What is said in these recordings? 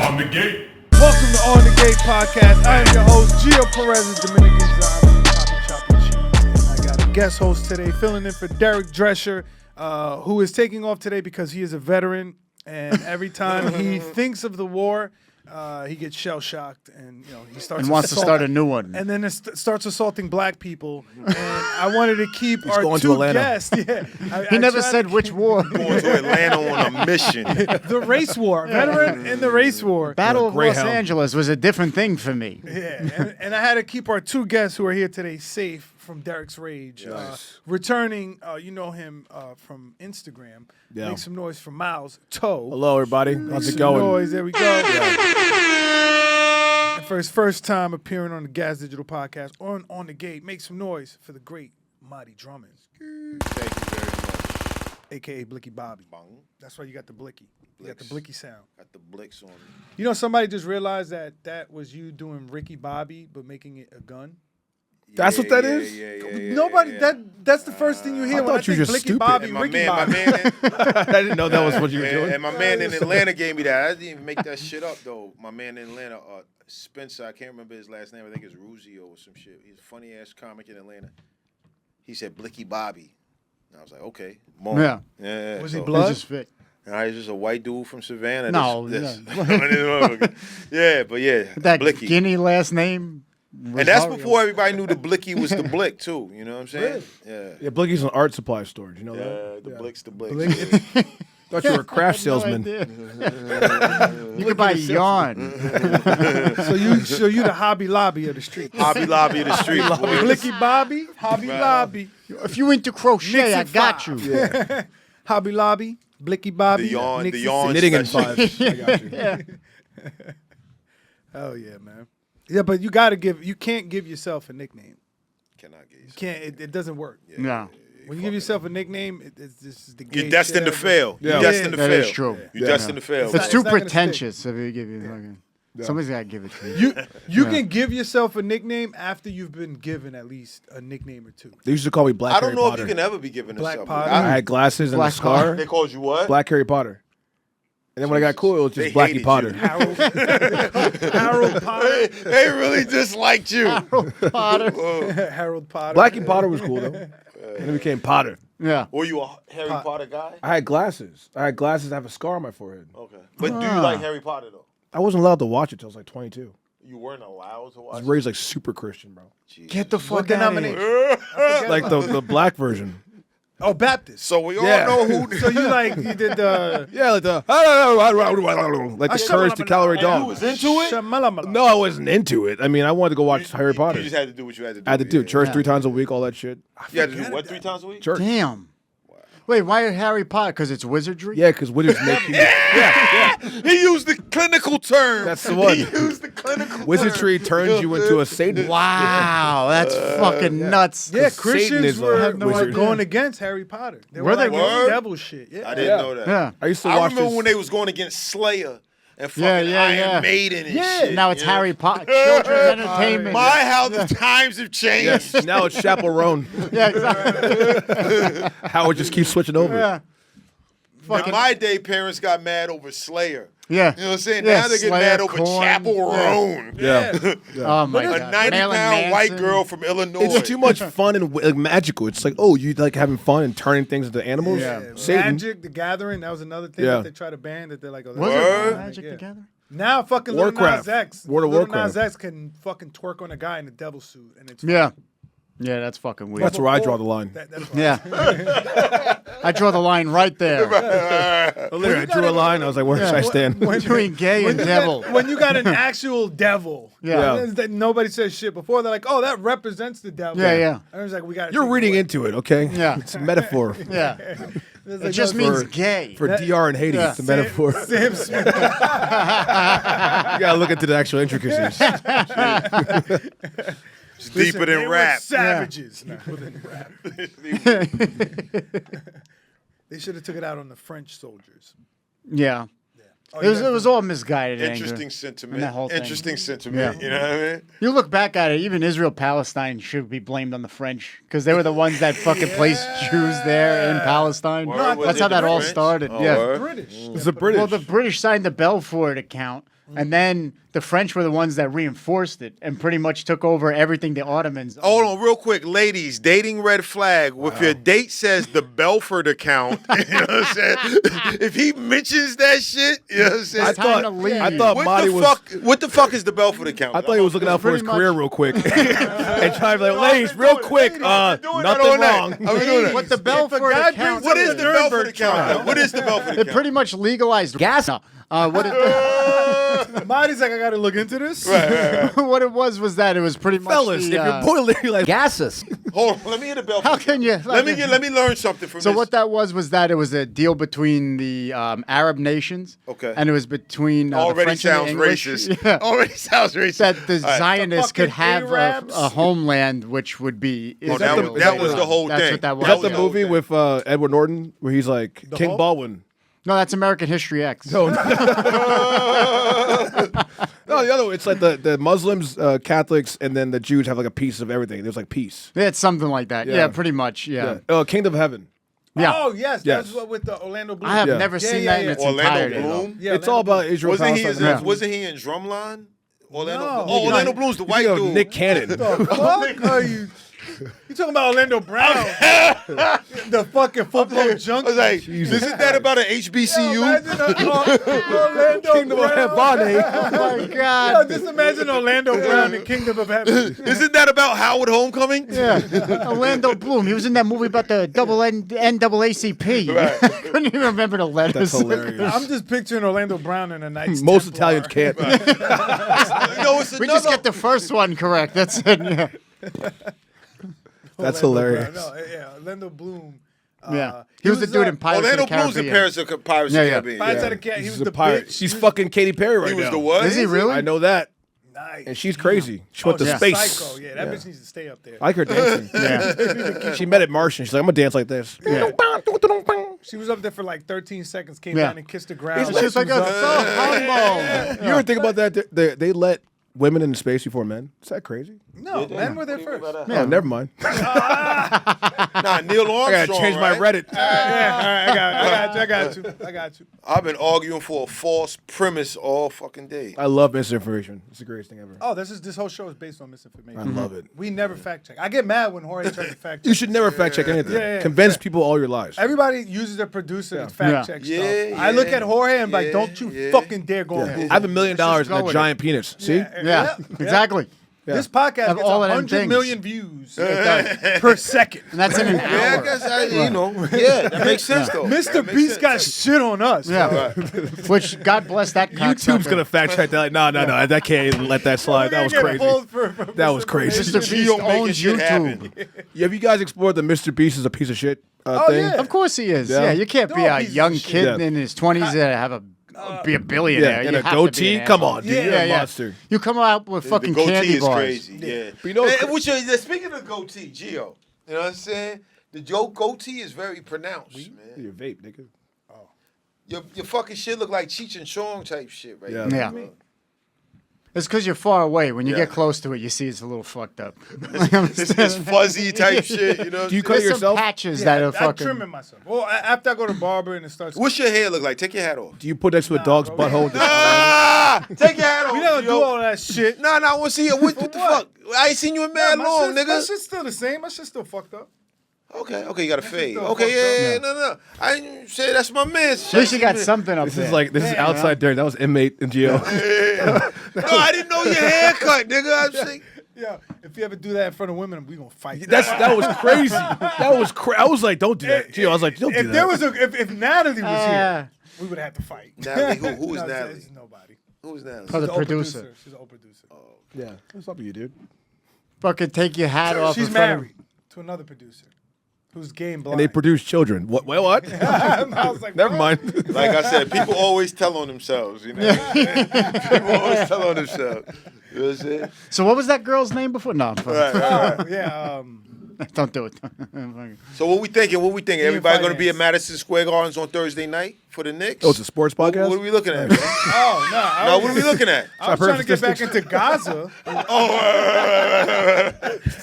On the Gate. Welcome to On the Gate podcast. I am your host, Geo Perez, Dominican Choppy Cheese. I got a guest host today, filling in for Drescher, who is taking off today because he is a veteran, and every time he thinks of the war, he gets shell shocked, and he starts and wants to start a new one, and then starts assaulting black people. And I wanted to keep our going two to guests. Yeah, he never said which war. Going to Atlanta on a mission. The race war, veteran in the race war. Battle of Los Angeles was a different thing for me. Yeah, and I had to keep our two guests who are here today safe from Derek's rage. Nice. Returning, you know him from Instagram. Yeah. Make some noise for Myles Toe. Hello, everybody. How's it going? Noise. There we go. And for his first time appearing on the Gas Digital Podcast on the Gate, make some noise for the great Mahdiy Drummond. Thank you very much. A.K.A. Blicky Bobby. Bong. That's why you got the blicky. You got the blicky sound. Got the blicks on me. You know, somebody just realized that was you doing Ricky Bobby, but making it a gun. That's what that is? Yeah. Nobody. That's the first thing you hear. I when thought you were just Blicky stupid. Bobby, And my Ricky man, Bobby. I didn't know that was what you were doing. And my man in Atlanta gave me that. I didn't even make that shit up though. My man in Atlanta, Spencer. I can't remember his last name. I think it's Ruzio or some shit. He's a funny ass comic in Atlanta. He said Blicky Bobby. And I was like, okay. Yeah. Yeah. Was he so- blood? Just fit. He's just a white dude from Savannah. No, Yeah, but yeah, That Blicky. Guinea last name. And that's before everybody knew the Blicky was the Blick too. You know what I'm saying? Really? Yeah. Yeah, Blicky's an art supply store. Do you know that? The Blick's the Blick. Thought you were a craft salesman. You could buy yarn. So you the Hobby Lobby of the street. Hobby Lobby of the street. boys. Blicky Bobby, Hobby Lobby, If you into crochet, I Nixon got five. you. Hobby Lobby, Blicky Bobby, The yarn, Nixon the yarn. Knitting in section. fives. I got you. Yeah. Oh yeah, man. Yeah, but you can't give yourself a nickname. Cannot get you. Can't. It doesn't work. No. When you give yourself a nickname, it's the gay You're destined to shit. fail. Yeah. You're destined to That fail. is true. You're destined to fail. It's not- too it's not gonna pretentious if you give you fucking. Somebody's got to give it to you. You can give yourself a nickname after you've been given at least a nickname or two. They used to call me Black I don't Harry know Potter. if you can ever be given Black a something. Potter. I had glasses and a Black scar. They called you what? Black Harry Potter. And then when I got cool, it was They just Blackie hated Potter. you. Harold Potter. They really disliked you. Potter. Harold Potter. Blackie Potter was cool, though. And it became Potter. Yeah. Were you a Harry Potter guy? I had glasses. I have a scar on my forehead. Okay. But do you like Harry Potter though? I wasn't allowed to watch it till I was like 22. You weren't allowed to I watch was raised like super Christian, bro. Get the What fuck out of denomination? here. Like the black version. Oh, Baptist. So we all Yeah. know who. So you did the Yeah, like the like the Courage to Calorie You Dog. was into it. Shamalamala. No, I wasn't into it. I mean, I wanted to go watch Harry Potter. You just had to do what you had to do. I had to do yeah. church 3 times a week, all that shit. You had to do what 3 times a week? Church. Damn. Wait, why Harry Potter? Because it's wizardry? Yeah, because wizards make you. He used the clinical term. That's the one. He used the clinical Wizardry turns you into a Satanist. Wow, that's fucking nuts. Yeah, Satan Christians is a were wizard. going against Harry Potter. They Were were they like, word? devil shit. Yeah. I didn't know that. Yeah. I used to I watch remember this. when they was going against Slayer and fucking Yeah, Iron yeah. Maiden and Yeah, shit. Now it's you know? Harry Potter. Children's entertainment. My, how the times have changed. Yes, now it's Chaperone. Yeah, exactly. How it just keeps switching over. Yeah. In my day, parents got mad over Slayer. Yeah. You know what I'm saying? Yeah, Now they get Slayer, mad over Korn. Chaperone. Yeah. Oh, my A God. 90-pound Marilyn white Manson. girl from Illinois. It's too much fun and like magical. It's like, oh, you like having fun and turning things into animals? Yeah. Satan. Magic, the Gathering, that was another thing Yeah. that they try to ban. That they're like, oh, that's Was Word? it Magic Yeah. together? now fucking Lil Nas Warcraft. X, World of Lil Warcraft. Nas X can fucking twerk on a guy in a devil suit, and it's Yeah. Yeah, that's fucking weird. That's where I draw the line. That's why. Yeah. I draw the line right there. Literally, I drew a line. I was like, where should I stand? Between gay and devil. When you got an actual devil, Yeah. that nobody says shit before. They're like, oh, that represents the devil. Yeah, yeah. And it's like, we got. You're reading into it, okay? Yeah. It's a metaphor. Yeah. It just means gay. For DR and Haiti, Yeah. it's a metaphor. Sam Smith. You gotta look into the actual intricacies. It's deeper They than were rap. Savages. Deeper than rap. They should have took it out on the French soldiers. Yeah. Oh, It was all misguided. Interesting anger. sentiment. And that whole thing. Interesting sentiment. Yeah. You know what I mean? You look back at it, even Israel-Palestine should be blamed on the French because they were the ones that fucking placed Jews there in Palestine. Word, was That's it how the that all French? started. Oh, yeah. word? British. It's the British. Well, the British signed the Balfour account, And then the French were the ones that reinforced it and pretty much took over everything the Ottomans. Hold on, real quick, ladies. Dating red flag. If your date says the Belford account, you know what I'm saying? If he mentions that shit, you know what I'm saying? It's time to leave. I thought Mahdiy was. What the fuck is the Belford account? I thought he was looking out for his pretty career much- real quick and trying to be like, ladies, real quick, nothing wrong. What the Belford guy account? What is the Belford Nuremberg account? What is the Belford It account? pretty much legalized gas. No. What it, Mahdi's like, I got to look into this. what it was that it was pretty much Fellas, the, if you're boiling like gases. Hold on, let me hear the Belford. How can you? Let me learn something from So this. what that was that it was a deal between the Arab nations. Okay. And it was between the Already French and sounds the English. racist. Yeah. Already sounds racist. That the right. Zionists could fucking have Arabs. a homeland, which would be Oh, Israel. that was the whole That's thing. what that was. Is that was the the whole movie thing. with Edward Norton where he's like King Hulk? Baldwin? No, that's American History X. No, no, the other one. It's like the Muslims, Catholics, and then the Jews have like a piece of everything. There's like peace. Yeah, it's something like that. Yeah. Yeah, pretty much. Yeah. Oh, Kingdom of Heaven. Yeah. Oh, yes. Yes. That's what with the Orlando Bloom. I have Yeah. never Yeah, seen yeah, that in yeah. its Orlando entirety. Bloom? Yeah, It's all Orlando about Israel. Wasn't he? Palestine. Wasn't he in Drumline? Orlando. No. Oh, Orlando Bloom's the white You know, dude. Nick Cannon. What the fuck are you? You talking about Orlando Brown? The fucking football I junkie. was like, isn't that about an HBCU? Orlando Kingdom of Brown. Heaven. Oh my Yo, God. just imagine Orlando Brown in Kingdom of Heaven. Isn't that about Howard Homecoming? Yeah, Orlando Bloom. He was in that movie about the NAACP. Couldn't even remember the letters. That's hilarious. I'm just picturing Orlando Brown in a Knights Most Templar. Italians can't. No, it's We just another. get the first one correct. That's it. Yeah. That's Orlando hilarious. Brown. No, yeah, Orlando Bloom. Yeah. He was the dude in Pirates Orlando of the Bloom's the Caribbean. Pirates of Pirates of the Yeah, yeah. Caribbean. Pirates Yeah. of the Cat. He He's was a the pirate. bitch. She's fucking Katy Perry right He was now. the what? Is he really? I know that. Nice. And she's crazy. She went to she's space. Psycho. Yeah, that bitch needs to stay up there. I like her dancing. Yeah. She met at Martian. She's like, I'm gonna dance like this. Yeah. She was up there for like 13 seconds, came Yeah. down and kissed the ground. It's just like She was a up- so humble. You ever think about that? They let women into space before men. Is that crazy? No, men were there first. Oh, never mind. Nah, Neil Armstrong. I gotta change my right? Reddit. Yeah, all right, I got you. I've been arguing for a false premise all fucking day. I love misinformation. It's the greatest thing ever. Oh, this whole show is based on misinformation. I love it. We never fact check. I get mad when Jorge tries to fact check. You should never fact check anything. Yeah, yeah, Convince yeah. people all your lies. Everybody uses their producer to fact check Yeah, stuff. I look yeah, at Jorge and be like, yeah, don't you yeah. fucking dare go on I Google. have $1 million go and a with giant penis. See? Yeah, exactly. This podcast Have gets all of them 100 things. million views per second. And that's in an Yeah, I hour. guess yeah, that makes sense though. Mr. That makes Beast sense. got shit on us. Yeah. Which, God bless that YouTube's cocksucker. gonna fact check that. Like, no, that can't even let that slide. That was crazy. That was crazy. Mr. Beast Geo making owns shit happen. YouTube. Have you guys explored the Mr. Beast is a piece of shit thing? yeah. Of course he is. Yeah. Yeah, you can't be They're all a pieces young of shit. kid Yeah. in his 20s and have be a billionaire. Yeah, and You a have to be goatee. an Come asshole. on, dude. Yeah, You're a yeah. monster. You come out with fucking the goatee candy is bars. crazy. Yeah. But you know, Speaking of goatee, Geo, you know what I'm saying? The goatee is very pronounced, man. your vape, nigga. Your fucking shit look like Cheech and Chong type shit, right? Yeah. now. Yeah. It's because you're far away. When you Yeah. get close to it, you see it's a little fucked up. It's fuzzy type shit, you know? Do you cut There's it some yourself? patches that are I fucking. trim it myself. Well, after I go to barber and it starts. What's your hair look like? Take your hat off. Do you put next to a dog's bro. butthole? Take your hat off. We don't do Geo. all that shit. Nah, I want to see it. What the fuck? I ain't seen you in mad long, My nigga. shit's still the same. My shit's still fucked up. Okay, you got to fade. still Okay, fucked yeah, no. I ain't say that's my man. At least you got something up This there. is outside Derek. That was inmate and Geo. No, I didn't know your haircut, nigga. I'm saying. Yeah, if you ever do that in front of women, we gonna fight. That was crazy. That was crazy. I was like, don't do that. Geo, I was like, don't do if that. there was if Natalie was here, we would have to fight. Natalie, who is No, Natalie? it's nobody. Who is that? Oh, the She's an old producer. She's an old producer. yeah, what's up with you, dude? Fucking take your hat off. She's in front of- married to another producer who's game blind. And they produce children. What? What? I was like, Never what? mind. Like I said, people always tell on themselves, you know? People always tell on themselves. You know what I'm saying? So what was that girl's name before? No. I'm fucking- Right. Yeah, Don't do it. So what we thinking? Everybody going to be at finance. Madison Square Gardens on Thursday night for the Knicks? Oh, it's a sports podcast? What are we looking at, man? Oh no! No, what are we looking at? I was trying to get back into Gaza.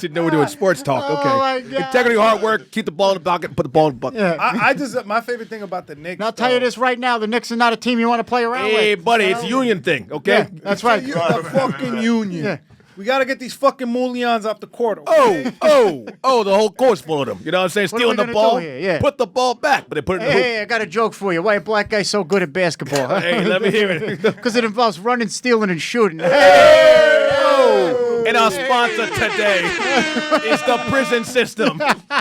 Didn't know we're doing sports talk. Okay. Oh, my God. Integrity, hard work, keep the ball in the bucket, put the ball in the bucket. Yeah. I just my favorite thing about the Knicks. And I'll tell you this right now: the Knicks are not a team you want to play around Hey, with. buddy, it's a union thing, okay? Yeah, that's right. The fucking union. Yeah. We got to get these fucking mullions off the court. Oh, Okay? the whole court's full of them. You know what I'm saying? What are we Stealing the gonna ball, do here? Yeah. put the ball back, but they put it in the hoop. Hey, I got a joke for you. Why a black guy so good at basketball? Hey, let me hear it. Because it involves running, stealing, and shooting. And our sponsor today is the prison system.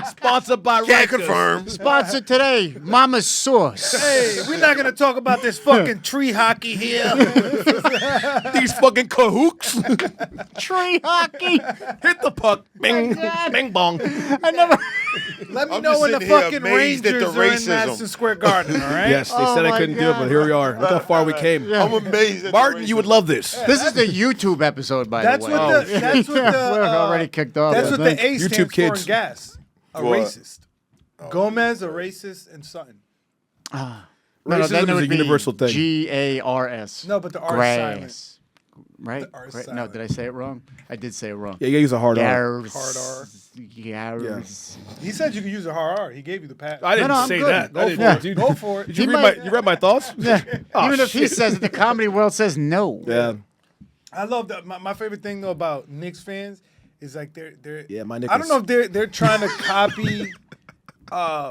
Sponsored by Can't Rikers. confirm. Sponsored today, Mama's Sauce. Hey, we're not gonna talk about this fucking tree hockey here. These fucking cahooks. Tree hockey. Hit the puck. Bing, God. bing bong. I never. Let me I'm know just when the sitting here fucking amazed at the Rangers are in racism. Madison Square Garden. All right. Yes, they Oh said I my couldn't do it, God. but here we are. Look how far we came. I'm amazed. At Martin, you would love this. This is the YouTube episode, by That's the way. what the. That's what the. We're already kicked off. That's I what think. the A stands YouTube for kids. in gas. A What? racist. Gomez, a racist, and Sutton. No, Racism then it is would a be universal thing. GARS. No, but the R is silent. Grass. Right? The R is Right? No, silent. did I say it wrong? I did say it wrong. Yeah, you use a hard R. Gars. Hard R. Gars. He said you could use a hard R. He gave you the pass. I didn't No, I'm say good. that. Go I didn't- for it. Dude, Go for it. Did you He read might- you read my thoughts? Yeah. Oh, Even if he shit. says it, the comedy world says no. Yeah. I love that. My favorite thing though about Knicks fans is like they're. Yeah, my Knicks. I don't know if they're trying to copy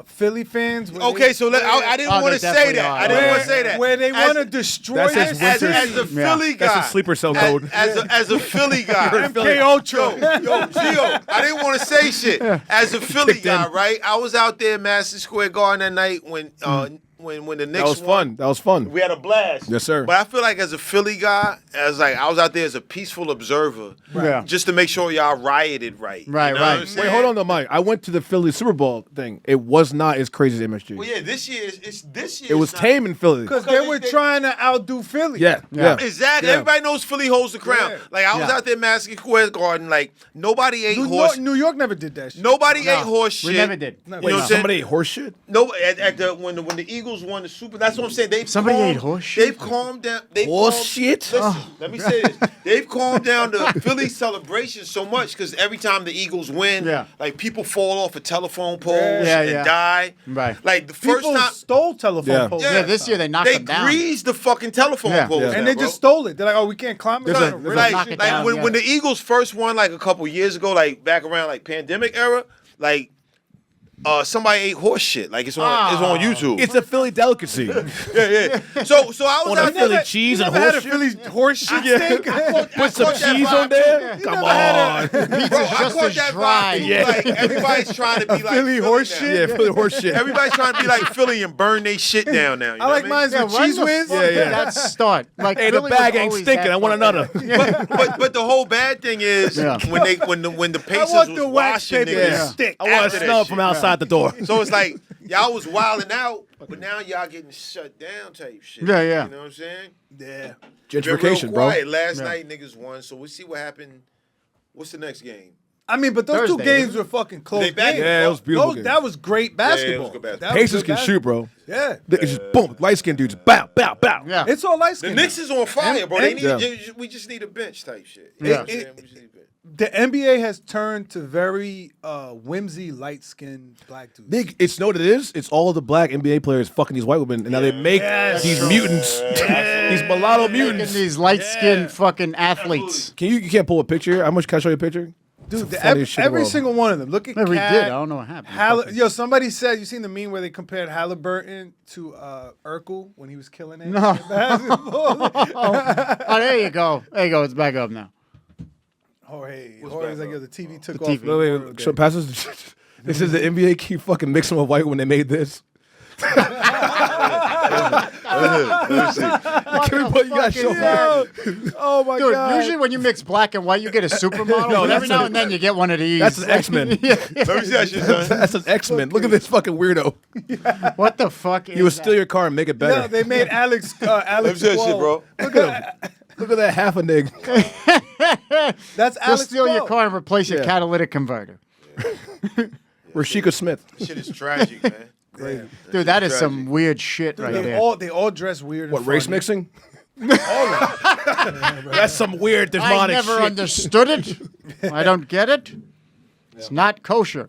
Philly fans. where Okay, they- so I didn't Oh, want they to say definitely that. are. I didn't want to say that. Where they As- want to destroy That says us. as Winters. a Philly guy. That's a sleeper cell code. As a Philly guy. MK Ultra. Yo, Geo, I didn't want to say shit. As a Philly Kicked guy, in. right? I was out there in Madison Square Garden that night when the Knicks That was won. fun. That was fun. We had a blast. Yes, sir. But I feel like as a Philly guy, I was out there as a peaceful observer, Yeah. just to make sure y'all rioted right. Right, You know right. what I'm saying? Wait, hold on though, Mike. I went to the Philly Super Bowl thing. It was not as crazy as MSG. Well, yeah, this year. It was tame in Philly. Because they were trying to outdo Philly. Yeah, Yeah. yeah. Exactly. Yeah. Everybody knows Philly holds the crown. Yeah. Like I was Yeah. out there in Madison Square Garden. Like nobody ate horse. New York never did that shit. Nobody ate horse shit. We never did. No, You Wait, know what I'm saying? somebody ate horse shit? No, when the Eagles won the Super, that's what I'm saying. Somebody ate horse shit? They've calmed down. They've Horse calmed- shit? Listen, let me say this. They've calmed down the Philly celebration so much because every time the Eagles win, Yeah. like people fall off of telephone poles Yeah, and yeah. die. Right. Like the first People time stole telephone Yeah. poles. Yeah. Yeah, this year they knocked they them down. greased the fucking telephone Yeah. poles, Yeah. down, And they bro. just stole it. They're like, oh, we can't climb it. There's No, a- no, there's really. a- knock it like down, when, yeah. when the Eagles first won, like a couple years ago, like back around like pandemic era, like somebody ate horse shit. Like it's on YouTube. It's a Philly delicacy. yeah. So I was On a out Philly there. cheese You and never had horse a shit? Philly horse shit steak? Put some caught that cheese vibe on there? too. Come never on. had Pizza's Bro, I just caught as that dry. vibe. Too. Yeah. Like everybody's trying to be like Philly horse now. shit? Yeah, Philly horse shit. Everybody's trying to be like Philly and burn they shit down now. You know I like what mine Yeah, with when cheese the whiz. fuck Yeah, did yeah. that start? Like, Hey, the Philly bag was ain't always stinking. that I want fucking- another. But the whole bad thing is Yeah. when the I Pacers want was the wax washing paper niggas. stick. I want After to that smell shit. from outside the door. So it's like y'all was wilding out, but now y'all getting shut down type shit. Yeah, yeah. You know what I'm saying? Yeah. Been real Gentrification, bro. quiet. Last Yeah. night niggas won, so we'll see what happened. What's the next game? I mean, but those two Thursday, games isn't were fucking close. They back- games, Yeah, bro. it was beautiful Those- games. That was great basketball. Yeah, it was good basketball. That was Pacers good can shoot, bro. Yeah. It's just boom, light skinned dudes. Bow, bow, bow. Yeah. It's all light The skin. Knicks is on fire, bro. They need Yeah. we just need a bench type shit. Yeah. You know what I'm saying? We just need a bench. The NBA has turned to very whimsy, light skinned black dudes. Big, it's know what it is. It's all the black NBA players fucking these white women, and now they make Yes. these True. mutants, these mulatto Making mutants. these light-skinned fucking athletes. You can't pull a picture? How much can I show you a picture? Dude, the funniest shit in the every world. single one of them. Look at Yeah, we Cat, did. I don't know what happened. Yo, somebody said, you seen the meme where they compared Halliburton to Urkel when he was killing it? No. in basketball? Oh, there you go. There you go. It's back up now. Jorge's What's like, back yo, up? the TV took The off. TV. Wait, so passes. This is the NBA keep fucking mixing with white when they made this. Can we put you guys show Yo, oh my Dude, god! usually when you mix black and white, you get a supermodel. No, but that's every now a- and then you get one of these. That's an X-Men. Let me see that shit, son. That's an X-Men. Look at this fucking weirdo. What the fuck is You would that? steal your car and make it Yo, better. they made Alex. Let me Alex see that shit, Squall. bro. Look at him. Look at that half a nigga. That's They'll Alex. steal your Squall. car and replace your Yeah. catalytic converter. Rashika Smith. Shit is tragic, man. Crazy. Dude, that is some weird shit right there. They all dress weird. What, race mixing? That's some weird I demonic never shit. understood it. I don't get it. It's not kosher.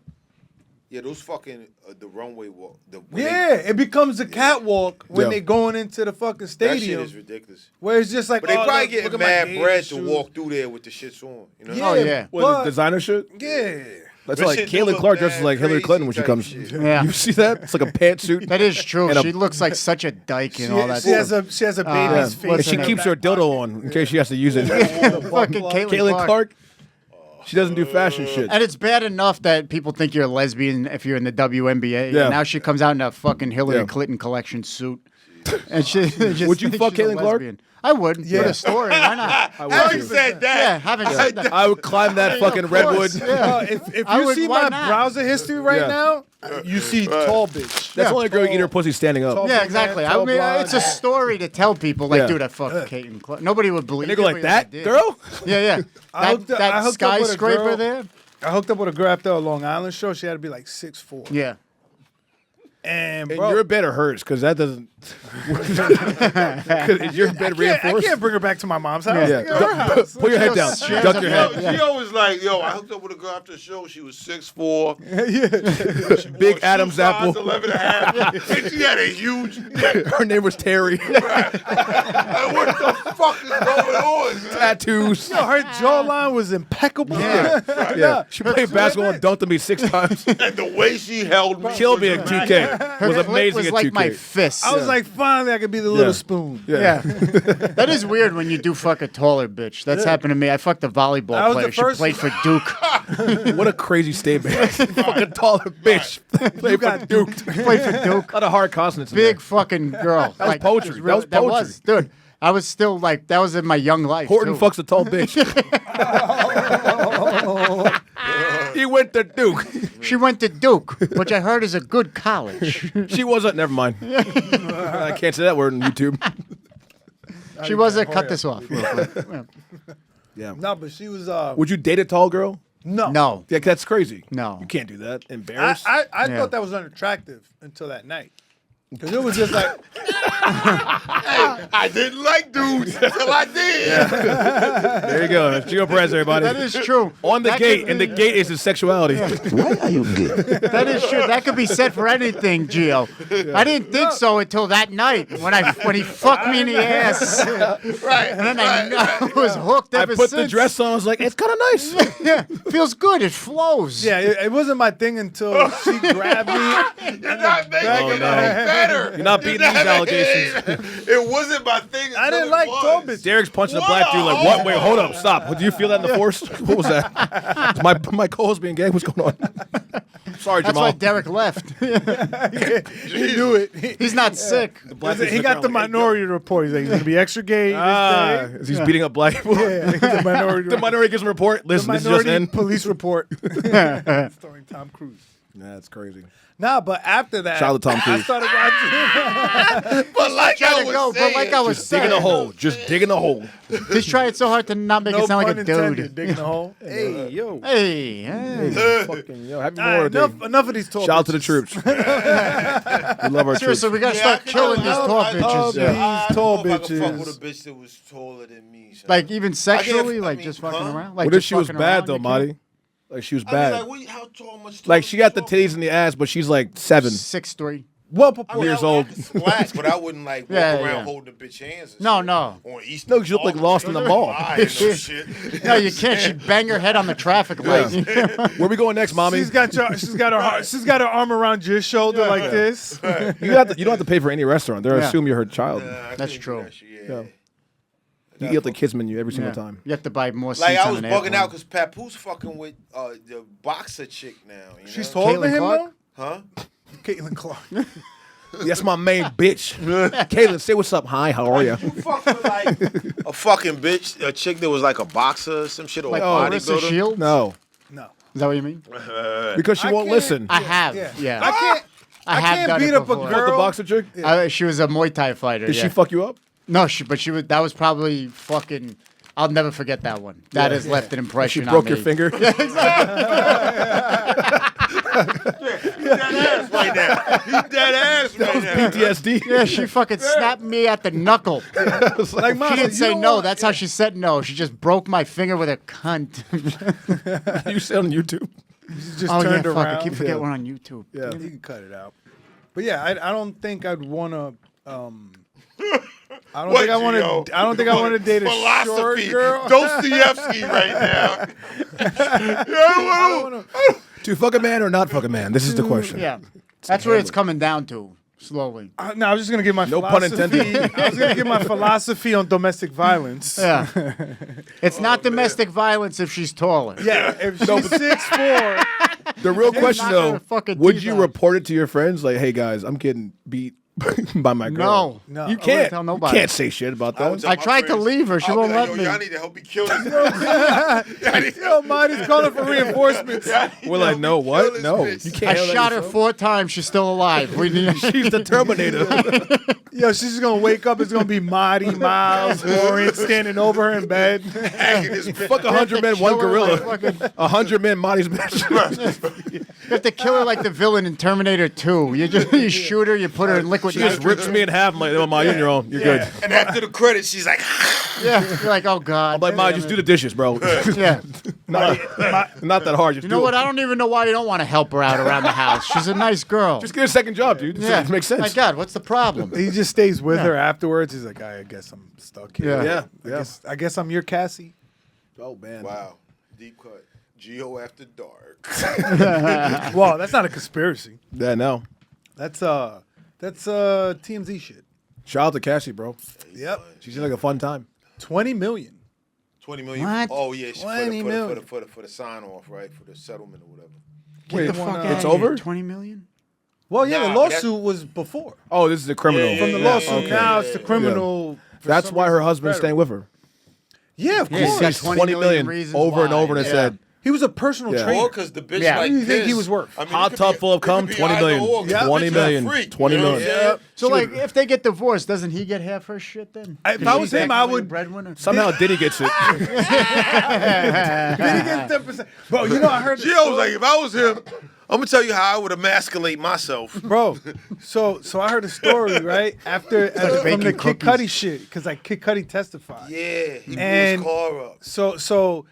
Yeah, those fucking the runway walk. Yeah, it becomes a catwalk when Yeah. they going into the fucking That shit stadium. is ridiculous. Where it's just like, But they oh, probably look getting at my mad gator bread to shoes. walk through there with the shits on. You know? Yeah, Oh, yeah. What, but- designer shit? Yeah. That's But like shit do Caitlin look Clark dresses mad like Hillary crazy Clinton when she type comes. shit. Yeah. You see that? It's like a pantsuit. That is true. And a- She looks like such a dyke and all that She has stuff. a baby's Yeah. face. And she in keeps back her dildo pocket. on in case she has to use it. Fucking Caitlin Clark. She doesn't do fashion shit. And it's bad enough that people think you're a lesbian if you're in the WNBA. Yeah. And now she comes out in a fucking Hillary Yeah. Clinton collection suit. And she just Would you thinks fuck she's a Caitlin Clark? lesbian. I would. Yeah. For the story. Why not? Having said that, Yeah, haven't said that. I would climb that fucking Of course, redwood. yeah. If I you would- see why my not? browser history right Yeah. now, you see tall bitch. That's the only girl you eat her pussy standing up. Tall- Yeah, exactly. I Tall mean, blonde. it's a story to tell people, like, Yeah. dude, I fucked Caitlin Clark. Nobody would believe And they go it, like, but I that did. girl? Yeah, yeah. I hooked up- I That hooked up with a skyscraper girl- there? I hooked up with a girl after a Long Island show. She had to be like 6'4". Yeah. And And bro, your bed or hers? Because that doesn't. 'Cause is your bed I reinforced? can't bring her back to my mom's house. Yeah. Like, her house. Put your head down. Shares Duck a your bed. head. Yeah. Gio was like, yo, I hooked up with a girl after the show. She was 6'4". Big Adam's apple. 11 and a half. And she had a huge dick. Her name was Terry. Like, what the fuck is going on? man? Tattoos. Yo, her jawline was impeccable. Yeah. She played basketball and dunked on me 6 times. And the way she held me. Killed me at 2K. Was Flip amazing was at like 2K. my fist. I was like, finally, I could be the little spoon. yeah. That is weird when you do fuck a taller bitch. That's happened to me. I fucked a volleyball That was player. the She first- played for Duke. What a crazy statement. Fucking taller bitch. Played for Duke. played for Duke. A lot of hard consonants. in Big there. fucking girl. That was poetry. it was That was poetry. dude. I was still like, that was in my young life. Horton too. fucks a tall bitch. He went to Duke. She went to Duke, which I heard is a good college. She wasn't. Never mind. I can't say that word on YouTube. She wasn't. Cut this off. real quick. Yeah. No, but she was. Would you date a tall girl? No. No. Yeah, that's crazy. No. You can't do that. I, Embarrassed. I Yeah. thought that was unattractive until that night. Because it was just like, I didn't like dudes until I did. There you go. That's Geo Perez, everybody. That is true. On the That gate, could and the be- gate is his sexuality. That is true. That could be said for anything, Gio. I didn't think so until that night when he fucked me in the ass. Right. And then I was hooked I ever put since. the dress on. I was like, it's kind of nice. Yeah, feels good. It flows. yeah, it wasn't my thing until she grabbed me. You're not making it any better. You're not beating these allegations. It wasn't my thing. I until didn't it like was. tall bitches. Derek's punching a black dude like, what? Wait, hold up, stop. Do you feel that in the force? What was that? My co-host being gay? What's going on? Sorry, That's Jamal. why Derek left. He knew it. He's not sick. He got the Minority Report. He's like, he's going to be extra gay this day. He's beating up black people. Yeah, the Minority The minority gives him a report. The Listen, this is just Minority in. Police Report. Starring Tom Cruise. That's crazy. Nah, but after that, Shout out to Tom I Cruise. started watching. But like Trying I to was go, saying, but like I was Just digging a saying, hole. Just digging a hole. he's trying so hard to not make No it sound pun like a intended. dude. Digging a hole. Hey, yo. Hey, hey. Fucking, yo, happy All right, Memorial Day. enough of these talk. Shout out to the troops. We love our Seriously, troops. we gotta Yeah, start I can- killing I these don't- tall I don't- bitches. Yeah. I These don't tall know if I can fuck bitches. with a bitch that was taller than me. son. Like even sexually, I like mean, just fucking huh? around. Like What if just she was fucking bad, around, though, you Mahdiy? can't- Like, she was I mean, bad. like, how tall, much Like, she got the taller? titties in the ass, but she's like 7. 6'3". What I mean, years I old. could splash, but I wouldn't like walk Yeah, around yeah. holding the bitch hands. And No, shit. no. On East. No, 'cause you look like Lost in the Mall. No shit. No, you can't. She'd bang her head on the traffic light. Where we going next, mommy? She's got her arm around your shoulder like this. You don't have to pay for any restaurant. They'll Yeah. assume you're her child. I That's couldn't do true. that shit, Yeah. Yeah. You get the kids menu every single Yeah. time. You have to buy more seats Like I on was an bugging airplane. out because Papoose fucking with the boxer chick now. You She's know? taller than Caitlin him, Clark? though? Huh? Caitlin Clark. That's my main bitch. Caitlin, say what's up. Hi, how are you? You fuck with like a fucking bitch, a chick that was like a boxer or some shit or Like a Clarissa bodybuilder. Shields? No, No. Is that what you mean? because she I won't can't- listen. I have. Yeah. Yeah. I can't. I I have can't done beat it up a before. What, the girl. boxer chick? She was a Muay Thai fighter. Did yeah. she fuck you up? No, but that was probably fucking. I'll never forget that one. That has left an She impression broke on your me. finger? dead ass right now. He dead ass right now. PTSD. Yeah, she fucking snapped me at the knuckle. Like, She didn't say no. That's how she said no. She just broke my finger with a cunt. You said on YouTube. just Oh, yeah, turned fuck. around. I keep forgetting we're on YouTube. Yeah, you can cut it out. But yeah, I don't think I'd want to. I don't think I want Gio? to. I don't think I want to date a short Philosophy. girl. Dostoevsky right now. To fuck a man or not fuck a man? This is the question. Yeah. That's where it's coming down to, slowly. No, I was just gonna give my No pun philosophy. intended. I was gonna give my philosophy on domestic violence. Yeah. It's not domestic violence if she's taller. Yeah, if she's 6'4", The real question not though, gonna fucking would do you that. report it to your friends? Like, hey guys, I'm getting beat by my girl. No. No. You I can't. wouldn't tell nobody. You can't say shit about that. I tried to leave her. She I'll be won't like, let me. Y'all need to help me kill this bitch. Yo, Mahdi's calling for reinforcements. We're like, no, what? No, you I can't. handle that shot her yourself. 4 times. She's still alive. We need. She's the Terminator. Yo, she's just gonna wake up. It's gonna be Mahdiy, Myles, Warren standing over her in bed. Hacking this bitch. Fuck 100 men, one Kill her like gorilla. fucking- 100 men, Mahdi's bitch. You have to kill her like the villain in Terminator 2. You shoot her. You put her in liquid She just nitrogen. rips me in half. I'm like, oh, Ma, you're on your own. You're good. And after the credits, she's like, Yeah. You're like, oh god. I'm like, Ma, just do the dishes, bro. Yeah. not that hard. Just You do know what? it. I don't even know why you don't want to help her out around the house. She's a nice girl. Just get a second job, dude. It makes sense. My God, what's the problem? He just stays with her afterwards. He's like, I guess I'm stuck here. Yeah. Yeah. I guess I'm your Cassie. Oh, man. wow, deep cut. Geo after dark. Well, that's not a conspiracy. Yeah, no. That's TMZ shit. Shout out to Cassie, bro. Yep. She seems like a fun time. 20 million. 20 million. What? Oh yeah, 20 million. for the sign off, right? For the settlement or whatever. Get the Wait, fuck it's out of here. over? 20 million? Well, yeah, Nah, the but lawsuit was before. Oh, this is a criminal. Yeah, From the yeah, lawsuit. okay. Now it's the criminal. for That's some why her reason, husband's federal. staying with her. Yeah, of Yeah, course. got He's 20 million reasons over and why. over and it Yeah. said, He was a personal Yeah. trainer. Or because the bitch Yeah. like What do you think this. he was worth? I mean, Hot it could tub be- full of it could cum, be 20 either million. or. Yeah. 20 Bitch is a million. freak, 20 you know what million. I'm saying? So, like, if they get divorced, doesn't he get half her shit then? If Is I she was him, I technically would- a breadwinner. Somehow Diddy gets it. Did he get 10%? Bro, you know, I heard Gio was like, if I was him, I'm gonna tell you how I would emasculate myself. Bro, so I heard a story, right? After from baking the Kid cookies. Cudi shit, because like Kid Cudi testified. Yeah, he blew And- his car up. So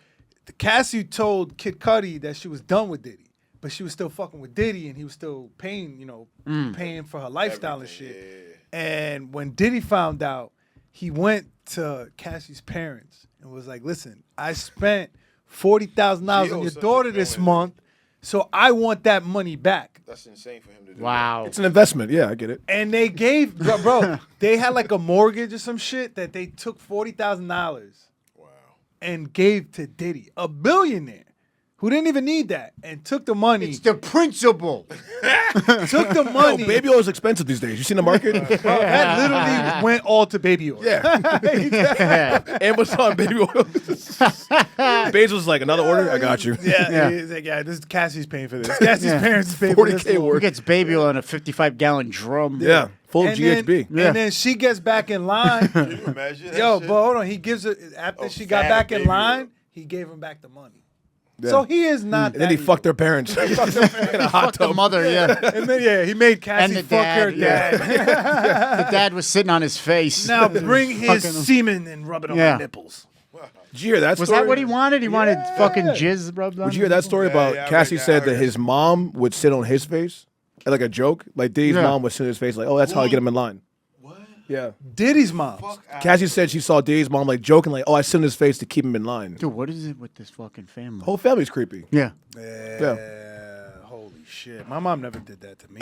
Cassie told Kid Cudi that she was done with Diddy, but she was still fucking with Diddy, and he was still paying, paying for her lifestyle and shit. And when Diddy found out, he went to Cassie's parents and was like, "Listen, I spent $40,000 on Gio's your such a daughter this villain. month, so I want that money back." That's insane for him to do. Wow. It's an investment. Yeah, I get it. And they gave, bro, they had like a mortgage or some shit that they took $40,000 Wow. and gave to Diddy, a billionaire who didn't even need that, and took the money. It's the principle. Took the Yo, money. baby oil is expensive these days. You seen the market? Bro, that literally went all to baby oil. Yeah. Amazon baby oil. Bezos like, another order? I got you. Yeah, he's like, this is Cassie's paying for this. Cassie's parents paying for this. 40K one. Who gets baby oil in a 55-gallon drum? Yeah. Full of And then, GHB. and then she gets back in line. Can you imagine that Yo, shit? but hold on. He gives her, after Oh, she got fat back in baby line, oil. he gave him back the money. Yeah. So he is not. And then he that fucked their parents. in a hot Fuck the tub. mother, yeah. And then he made Cassie the fuck her dad, dad. The dad was sitting on his face. Now bring his Fucking- semen and rub it on Yeah. my nipples. Did you hear that Was story? that what he wanted? He wanted fucking jizz rubbed on Did you hear that his story Yeah, about yeah, I Cassie read that. said I that heard his mom would sit on his face? Like a joke? Like Diddy's Yeah. mom would sit on his face like, oh, that's how I get him in line. What? Yeah. Diddy's mom. Fuck out. Cassie said she saw Diddy's mom like joking like, oh, I sit on his face to keep him in line. Dude, what is it with this fucking family? Whole family's creepy. Yeah. Holy shit. My mom never did that to me.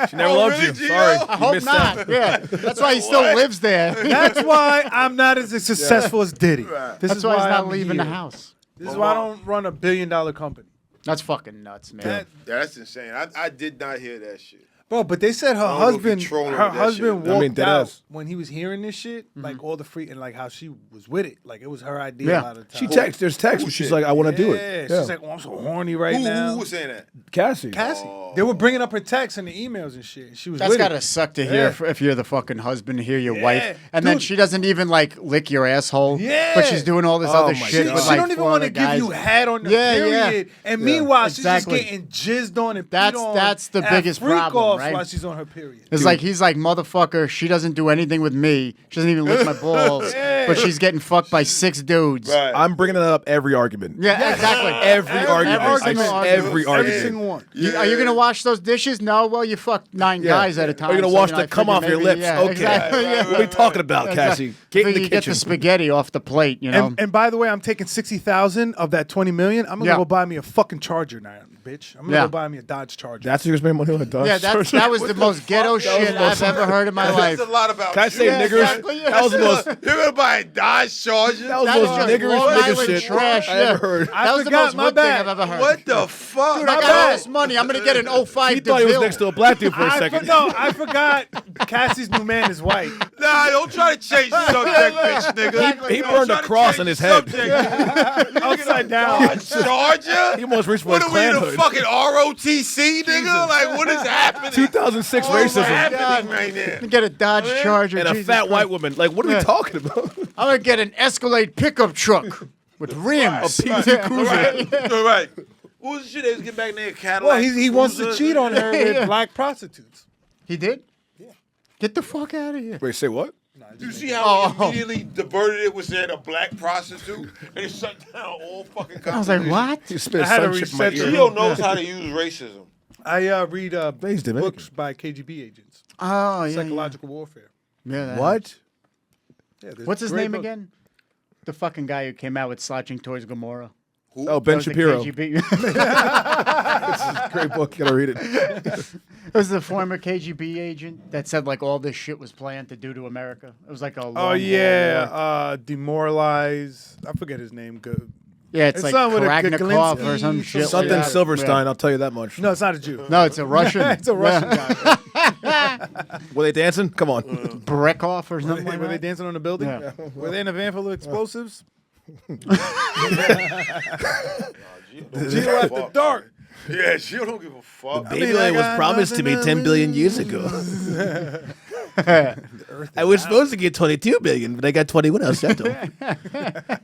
She never Oh, loved really, you. Gio? Sorry. I You hope missed not. that. Yeah. That's why he still lives there. That's why I'm not as successful as Diddy. This That's is why he's not I'm leaving here. the house. This is why I don't run $1 billion company. That's fucking nuts, man. That- That's insane. I did not hear that shit. Bro, but they said her don't know if husband, he trolling with that shit. walked dead out ass. when he was hearing this shit, like all the free and like how she was with it, like it was her idea Yeah. a lot of the She time. texts. There's text. She's like, I want to do Yeah, it. she's like, oh, I'm so horny right now. Who was saying that? Cassie. Cassie, they were bringing up her texts and the emails and shit. And she was That's with gotta it. suck to Yeah. hear if you're the fucking husband, to hear your Yeah. wife, and then Dude. she doesn't even like lick your asshole. Yeah. But she's doing all this Oh other my shit. God. With, She like, don't even 4 want to other give guys. you head on the Yeah, yeah. period. And meanwhile, Exactly. she's just getting jizzed on and That's- peed on. that's the at biggest freak problem, offs right? while she's on her period. It's like he's like, motherfucker, she doesn't do anything with me. She doesn't even lick my balls. But she's getting fucked by 6 dudes. Right. I'm bringing it up every argument. Yeah, exactly. Every argument. Every Every single one. Are you gonna wash those dishes? No. Well, you fucked 9 guys at a time. Are you gonna so, wash you know, the I cum figured off your maybe- lips? Yeah, Okay. exactly, yeah. What are we talking about, Cassie? Get in the You get kitchen. the spaghetti off the plate, you know. And by the way, I'm taking 60,000 of that 20 million. I'm gonna Yeah. go buy me a fucking Charger now, bitch. I'm gonna Yeah. go buy me a Dodge Charger. That's what you're spending money on. Dodge. Yeah, that was the most ghetto shit I've ever heard in my life. There's a lot about Can I say you. niggers? exactly, yeah. That was the most. You're gonna buy a Dodge Charger? That was That the was most just niggerish Long nigga Island shit trash, I yeah. ever heard. I That was the forgot, most my wood thing bad. I've ever heard. What the fuck? Dude, I got all this money. I'm gonna get an 05 He thought he was DeVille. next to a black dude for a second. I forgot Cassie's new man is white. Nah, don't try to change the subject, bitch, nigga. He Don't burned try a to cross change in his the head. subject. Upside down. Dodge Charger? He almost reached for What his are we in clan the hood. fucking ROTC, nigga? Like, what is happening? 2006 What's racism happening right now? Get a Dodge Charger and a Jesus fat Christ. white woman. Like, what are we Yeah. talking about? I'm gonna get an Escalade pickup truck with rims. All right. What was the shit they was getting back in there? Cadillac? Well, he wants to cheat on her with black prostitutes. He did? Yeah. Get the fuck out of here. Wait, say what? You see how he immediately diverted it with saying a black prostitute? And he shut down all fucking I was like, what? You spit I had to some shit in my reset ear. the- Geo knows how to use racism. I read He's Dominican. books by KGB agents. Oh, yeah. Psychological warfare. Yeah, What? Yeah, there's What's his great name book. again? The fucking guy who came out with Slouching Towards Gomorrah. Oh, Ben That was the Shapiro. KGB. Great book. You gotta read it. It was the former KGB agent that said like all this shit was planned to do to America. It was like a long Oh war. yeah, demoralize. I forget his name. Good. Yeah, it's It's like something with a Karagnikov or Galinsky, some shit. Something like that. Silverstein. I'll tell you that much. No, it's not a Jew. No, it's a Russian. It's a Russian guy. Were they dancing? Come on. Brekov or something like Were they that. dancing on the building? Yeah. Were they in a van full of explosives? Geo at the dark. Yeah, she don't give a fuck. Baby oil was promised to me 10 billion years ago. I was supposed to get 22 billion, but I got 21 El Santo.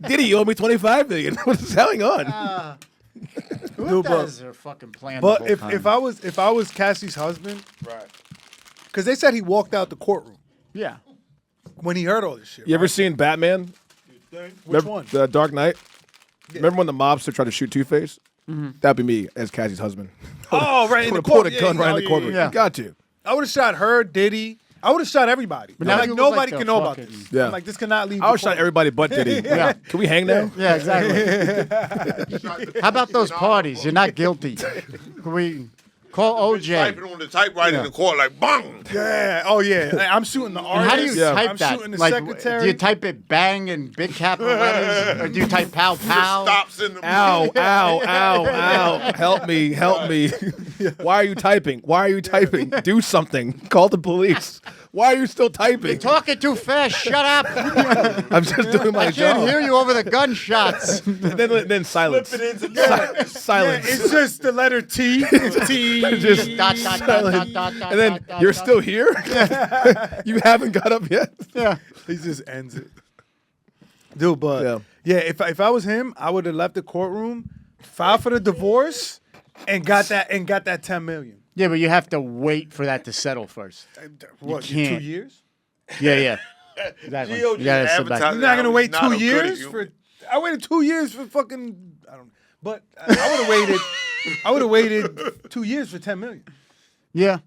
Diddy, you owe me 25 billion. What is going on? Who does their fucking plan? But the whole if time? if I was Cassie's husband, Right. because they said he walked out the courtroom yeah, when he heard all this shit. You ever seen Batman? Which Remember one? The Dark Knight? Remember when the mobster tried to shoot Two-Face? That'd be me as Cassie's husband. Oh, right in the Would have pulled court. a gun right in the courtroom. yeah. You got to. I would have shot her, Diddy. I would have shot everybody. But I'm now like you look nobody like can the know about fucking- this. Yeah. I'm like this cannot leave. I the would shot court. everybody but Diddy. Yeah. Can we hang now? yeah, exactly. How about those parties? You're not guilty. Can we call OJ? Typing on the typewriter in the court like bang. Yeah. Oh yeah. Like, I'm shooting the And artist. how do you Yeah. type I'm that? shooting the Like, secretary. do you type it bang in big capital letters, or do you type pow pow? Stops in the Ow, ow, ow, ow. Help me, help me. Why are you typing? Why are you typing? Do something. Call the police. Why are you still typing? Talking too fast. Shut up. I'm just doing my I can't job. hear you over the gunshots. Then silence. Silence. It's just the letter T. It's T. Just Dot, dot, dot, dot, dot, dot, and then dot, dot, you're dot. still here? You haven't got up yet? Yeah. He just ends it. Dude, but Yeah. yeah, if I was him, I would have left the courtroom, filed for the divorce, and got that 10 million. Yeah, but you have to wait for that to settle first. What? can't. 2 years? Yeah, yeah. Exactly. Geo You gotta just sit back. advertising You're not gonna how wait he's not 2 a goody. years for. I waited 2 years for fucking. I don't. But I would have waited. I would have waited 2 years for 10 million. Yeah.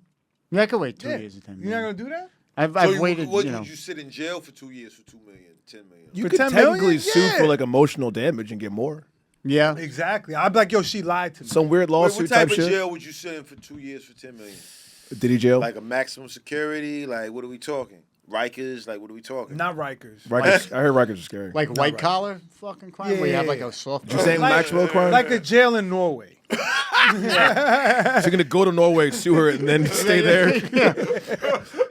Yeah, I could wait 2 Yeah. years or 10 You're not minutes. gonna do that? I've waited, Would you know. you sit in jail for 2 years for 2 million, 10 million? You For could 10 technically million? sue Yeah. for like emotional damage and get more. Yeah. Exactly. I'd be like, yo, she lied to me. Some weird Wait, lawsuit what type type of shit. jail would you sit in for 2 years for 10 million? Diddy jail? Like a maximum security? Like, what are we talking? Rikers? Like, what are we talking? Not Rikers. Rikers, I heard Rikers are scary. Like white collar fucking crime where you have like a soft. you saying Maxwell crime? Like a jail in Norway. you're gonna go to Norway, sue her, and then stay there.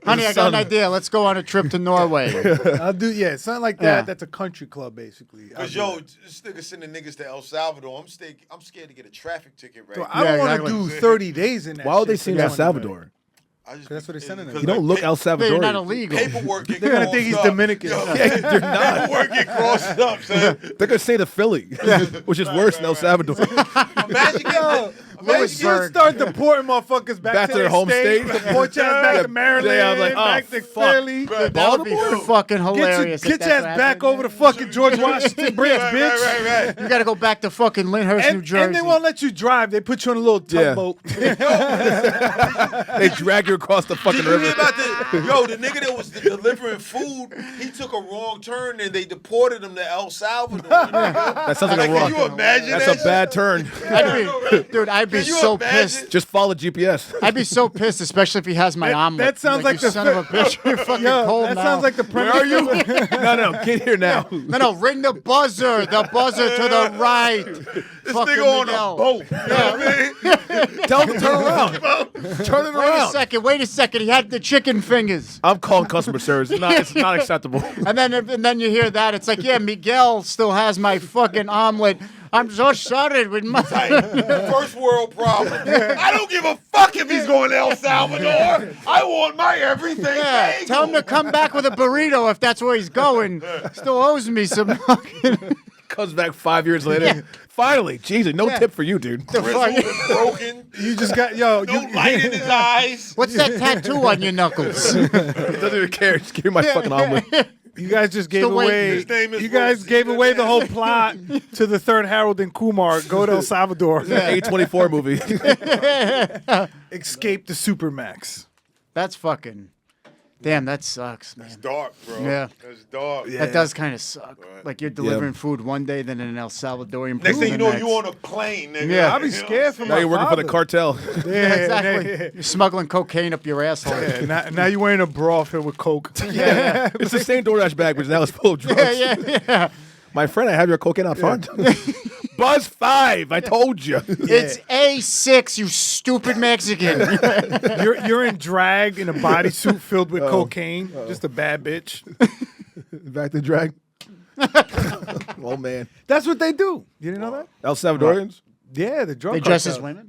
Honey, I got an idea. Let's go on a trip to Norway. I'll do something like that. Yeah. That's a country club basically. Cause yo, this nigga sending niggas to El Salvador. I'm scared to get a traffic ticket right So now. I don't want to exactly. do 30 days in that. Why would they shit send for El that Salvador? That's what they're sending them. You don't look El They're Salvadorian. not illegal. Paperwork get They're gonna think he's crossed up. Dominican. Yo, Yeah, they're not. paperwork get crossed up, son. They're gonna say to Philly, which is worse than El Salvador. Imagine getting You start deporting motherfuckers back to their home state. Deport your ass back to Maryland, Yeah, I was like, back oh, to fuck. Philly. That would be Baltimore? fucking hilarious. Get your ass back over the fucking George Washington Bridge, bitch. right. You got to go back to fucking Lyndhurst, New Jersey. And they won't let you drive. They put you on a little tugboat. They drag you across the fucking Did you hear river. about the nigga that was delivering food? He took a wrong turn and they deported him to El Salvador. That sounds like a Can you wrong. imagine That's that a bad turn. I'd be Can you so imagine? pissed. Just follow GPS. I'd be so pissed, especially if he has my omelet. that sounds like you the son of a bitch. You're fucking Yo, cold that now. sounds like the premise. Where are you? No, get here now. No, ring the buzzer. The buzzer to the right. This Fucking nigga on Miguel. a boat. You know what I mean? Tell him to turn around. Turn it Wait a around. second. Wait a second. He had the chicken fingers. I'm calling customer service. It's not acceptable. And then you hear that. It's like, yeah, Miguel still has my fucking omelet. I'm so sorry with my. First world problem. I don't give a fuck if he's going to El Salvador. I want my everything. Yeah, bagel. tell him to come back with a burrito if that's where he's going. Still owes me some fucking. Comes back 5 years later. Yeah. Finally, Jesus, no Yeah. tip for you, dude. Grizzled and broken. You just got No light in his eyes. What's that tattoo on your knuckles? Doesn't even care. Just give me my fucking omelet. You guys just gave Still waiting. away. His name is You guys Rose. gave away the whole plot to the third Harold and Kumar. Go to El Salvador. A24 movie. Escape the Supermax. That's fucking. Damn, that sucks, man. It's dark, bro. Yeah. It's dark. That does kind of suck. Right. Like you're delivering food one day, then in an El Salvadorian. Next prison thing you know, the you next. on a plane, nigga. Yeah. I'll be scared for Now my you're working for the father. cartel. Yeah, exactly. You're smuggling cocaine up your asshole. Yeah, now you're wearing a bra filled with coke. It's the same DoorDash bag, but now it's full of drugs. yeah. My friend, I have your cocaine out front. Buzz 5, I told you. It's A6, you stupid Mexican. You're in drag in a bodysuit filled with Oh. cocaine. Just a bad bitch. Back to drag. Oh, man. That's what they do. You didn't know that? El Salvadorians? Yeah, the drug They dress as cartel. women?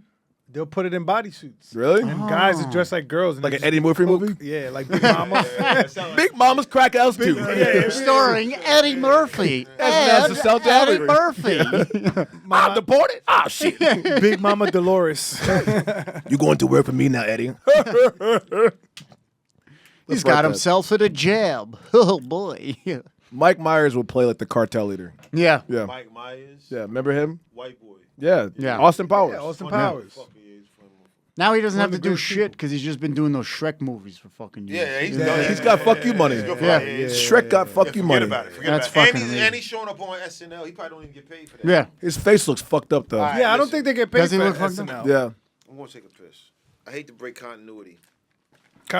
They'll put it in bodysuits. Really? And guys that dress like girls. And Like they an just Eddie give Murphy coke. movie? Yeah, like Big Mama. Big Mama's Crack House too. Starring Eddie Murphy. That's the South Eddie African. Murphy. I'm deported? Ah, shit. Big Mama Dolores. You going to work for me now, Eddie? He's write got that. himself in a jab. Oh, boy. Mike Myers would play like the cartel leader. Yeah. Yeah. Mike Myers, Yeah, remember him? white boy. Yeah. Yeah. Austin Powers. Austin Funny Powers. fuck he is, funny. Now he doesn't One have of to the do great shit because he's just been doing those Shrek movies for fucking years. Yeah, he's Yeah, done. He's got fuck you money. He's good for Yeah. that. Shrek got fuck you Forget money. about it. Forget That's about it. fucking amazing. And he's showing up on SNL. He probably don't even get paid for that. Yeah. His face looks fucked up though. All right. Yeah, I don't Listen. think they get paid Does he for look fucked up? SNL. Yeah. I'm gonna take a piss. I hate to break continuity.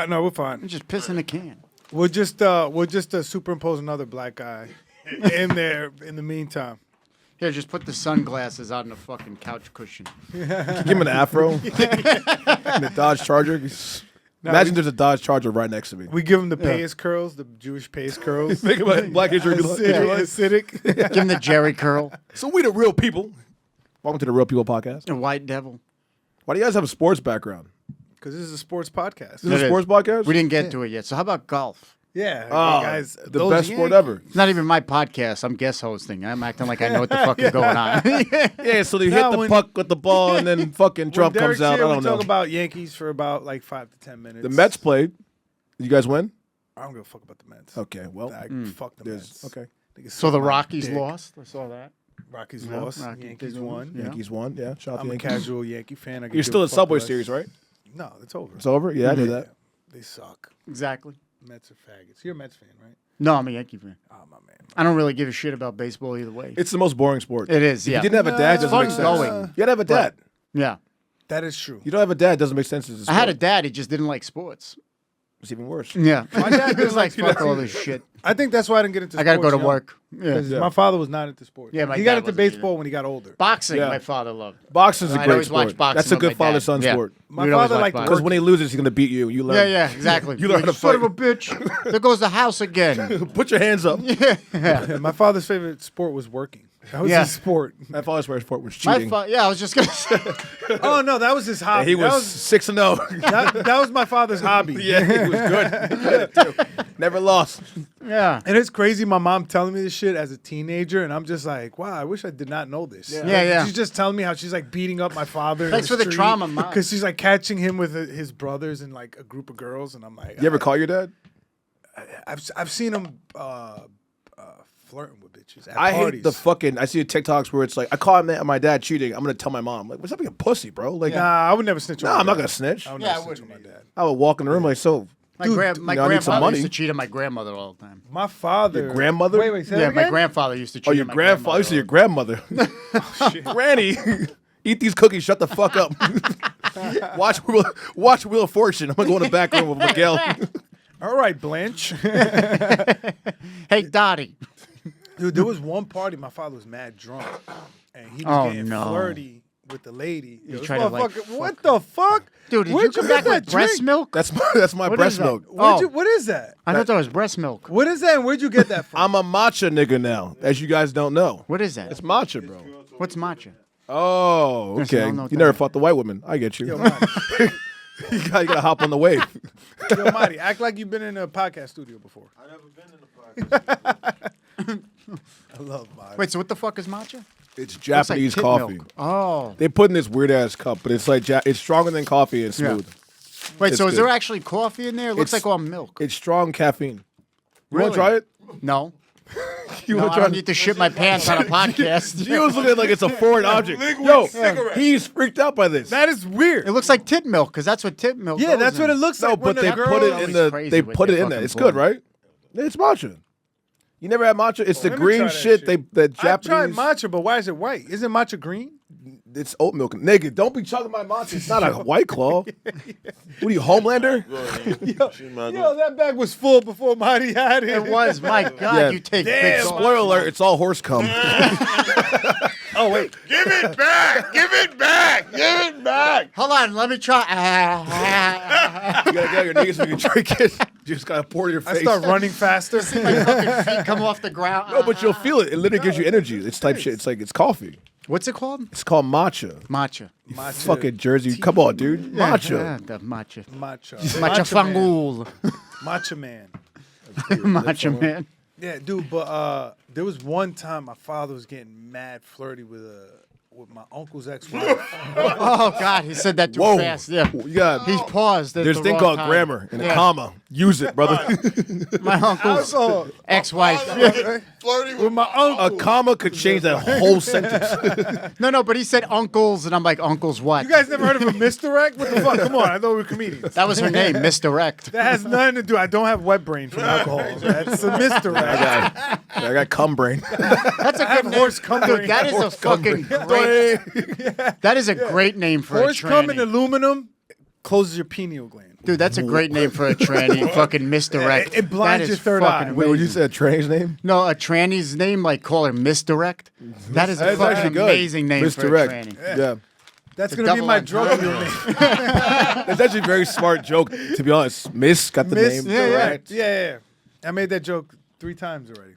No, we're fine. He's just pissing a can. We'll just superimpose another black guy in there in the meantime. Here, just put the sunglasses on the fucking couch cushion. Give him an afro. And a Dodge Charger. Imagine there's a Dodge Charger right next to me. We give him the Payas curls, the Jewish Payas curls. Make him a Black History Acidic. Give him the Jerry curl. So we the real people. Welcome to the Real People Podcast. The white devil. Why do you guys have a sports background? Because this is a sports podcast. Is this a It sports is. podcast? We didn't get to it yet. So how about golf? Yeah, Oh, guys, the those best sport Yankees- ever. It's not even my podcast. I'm guest hosting. I'm acting like I know what the fuck is going on. Yeah, so they Now hit the when- puck with the ball and then fucking When Trump Derek's comes out. here, I don't we know. talk about Yankees for about like 5 to 10 minutes. The Mets played. Did you guys win? I don't give a fuck about the Mets. Okay, well. Fuck the Mets. Okay. Niggas So the suck my Rockies dick. lost. I saw that. Rockies Yeah, lost. Rockies Yankees did won. win. Yeah. Yankees won. Yeah, shout out I'm to a Yankees. casual Yankee fan. I could You're give still a in fuck Subway less. Series, right? No, it's over. It's over? Yeah, I knew that. They suck. Exactly. Mets are faggots. You're a Mets fan, right? No, I'm a Yankee fan. Oh, my man. I don't really give a shit about baseball either way. It's the most boring sport. It is, If yeah. you didn't have a dad, it It's doesn't fun make sense. going. You gotta have a dad. Yeah. That is true. You don't have a dad, it doesn't make sense as a I had a sport. dad. He just didn't like sports. It's even worse. Yeah. My dad was was like, like, fuck all this shit. I think that's why I didn't get into I got to go sports to young. work. Yeah. 'Cause my father was not into sports. Yeah, my he got dad into wasn't baseball either. when he got older. Boxing, Yeah. my father loved. Boxing's a I'd great always watch sport. boxing That's a with good my dad. father-son Yeah. sport. My We'd always father watch liked boxing. Because when he loses, he's gonna beat you. You learn. Yeah, exactly. You learn how to son fight. of a bitch. There goes the house again. Put your hands up. Yeah, my father's favorite sport was working. That was Yeah. his sport. My father's favorite sport was My cheating. yeah, I was just gonna say. Oh no, that was his hobby. He that was 6-0. that was my father's hobby. Yeah, he was good. Never lost. Yeah. And it's crazy, my mom telling me this shit as a teenager, and I'm just like, wow, I wish I did not know this. Yeah, yeah. She's just telling me how she's like beating up my father. Thanks for the trauma, Mom. Because she's like catching him with his brothers and like a group of girls, and I'm like, You ever call your dad? I've seen him flirting with bitches at I parties. hate the fucking. I see TikToks where it's like, I caught my dad cheating. I'm gonna tell my mom. Like, what's up, you pussy, bro? Like, Nah, I would never snitch on nah, my I'm not dad. gonna snitch. I would Yeah, never I snitch on wouldn't my dad. I would walk in the room like, so. My, Dude, my I need some grandfather money. used to cheat on my grandmother all the time. My father. Your grandmother? Wait, say Yeah, that my again? grandfather used to cheat Oh, on your my grandfather. I used to your grandmother. grandmother. Granny, eat these cookies. Shut the fuck up. watch Wheel of Fortune. I'm gonna go in the back room with Miguel. All right, Blanche. Hey, Dottie. Dude, there was one party my father was mad drunk, and he was Oh, getting no. flirty with the lady. Yo, this tried to, like, motherfucker- what the fuck? Dude, did Where'd you come get back with that breast drink? milk? That's my What breast is that? milk. Oh. What is that? I thought that was breast milk. What is that? And where'd you get that from? I'm a matcha nigga now, as you guys don't know. What is that? It's matcha, bro. What's matcha? Oh, Yes, I okay. don't know what You that never is. fought the white woman. I get you. Yo, Marty, You gotta hop on the wave. yo, Marty, act like you've been in a podcast studio before. I never been in the podcast. I love Marty. Wait, so what the fuck is matcha? It's Looks like Japanese tit coffee. milk. Oh. They put in this weird ass cup, but it's like it's stronger than coffee and smooth. Wait, It's so is good. there actually coffee in there? It looks It's- like all milk. It's strong caffeine. You Really? want to try it? No. You No, want I to try don't need to shit my pants on a podcast. Gio's looking like it's a foreign object. Yo, he's freaked out by this. That is weird. It looks like tit milk, because that's what tit milk Yeah, goes that's what in. it looks No, like. when but they a girl- put it in Always the. crazy They with put their it in there. fucking It's good, porn. right? It's matcha. You never had matcha? It's the let me green try that shit. shit. The I've tried Japanese. matcha, but why is it white? Isn't matcha green? It's oat milk. Nigga, don't be chugging my matcha. It's not a White Claw. What are you, Homelander? Yo, that bag was full before Marty had it. It was. My God, Yeah. you take Damn. big Spoiler alert, it's all horse cum. Oh, wait. Give it back! Give it back! Give it back! Hold on, let me try. You gotta get out your knees so you can drink it. You just gotta pour it in your I face. start running faster. My fucking feet come off the ground. No, but you'll feel it. It literally gives you energy. It's type shit. It's like it's coffee. What's it called? It's called matcha. Matcha. Matcha. Fucking Jersey. Come on, dude. Matcha. Yeah, the matcha. Matcha. Matcha man. fangul. Matcha man. Matcha man. Yeah, dude, but there was one time my father was getting mad flirty with my uncle's ex-wife. Oh God, he said that too Whoa. fast. Yeah. You got, He's paused. at there's a the thing wrong called time. grammar and a Yeah. comma. Use it, brother. My uncle's So, ex-wife. Flirty with my uncle. A comma could change that whole sentence. No, but he said uncles, and I'm like, uncles what? You guys never heard of a misdirect? What the fuck? Come on, I thought we were comedians. That was her name, Misdirect. That has nothing to do. I don't have wet brain from alcohol. That's a misdirect. I got cum brain. That's a I have good horse name. cum Dude, brain. that is a fucking great. That is a great name for Horse a cum and tranny. aluminum closes your pineal gland. Dude, that's a great name for a tranny. Fucking Misdirect. It blinds That is your third fucking eye. Wait, would you amazing. say a tranny's name? No, a tranny's name, like call her Misdirect. That is a That's fucking actually good. amazing name Misdirect. for a tranny. Yeah. That's It's a going to be double my entendre. drug deal name. That's actually a very smart joke, to be honest. Miss got the Miss name. Direct. Yeah. I made that joke 3 times already.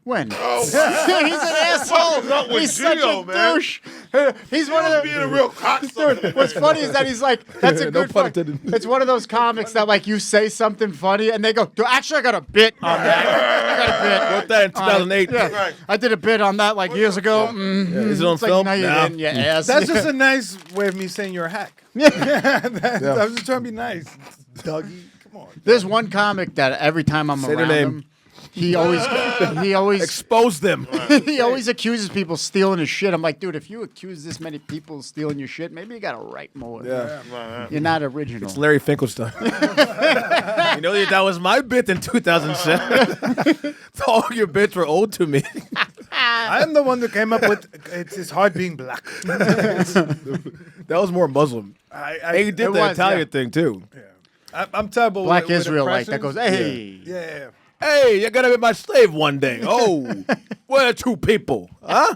When? He's an asshole. up with He's such Geo, a man? douche. He's one of the. being a real cocksucker. Dude, what's funny is that he's like, that's a No good pun fuck. intended. It's one of those comics that like you say something funny and they go, dude, actually I got a bit on that. I got a bit. Wrote that in 2008. Yeah, Right. I did a bit on that like years ago. Is it on It's like, film? no, you Nah. didn't, you ass. That's just a nice way of me saying you're a hack. I was just trying to be nice. Dougie, come on. There's one comic that every time I'm Say their around name. him, he always Expose them. he always accuses people of stealing his shit. I'm like, dude, if you accuse this many people of stealing your shit, maybe you gotta write more. Yeah. You're not original. It's Larry Finkelstein. You know that was my bit in 2007. All your bits were old to me. I'm the one that came up with it's hard being black. That was more Muslim. And he did It the was, Italian yeah. thing too. I'm terrible Black with Israelite that goes, impressions. hey. Yeah. Hey, you're gonna be my slave one day. Oh, we're two people, huh?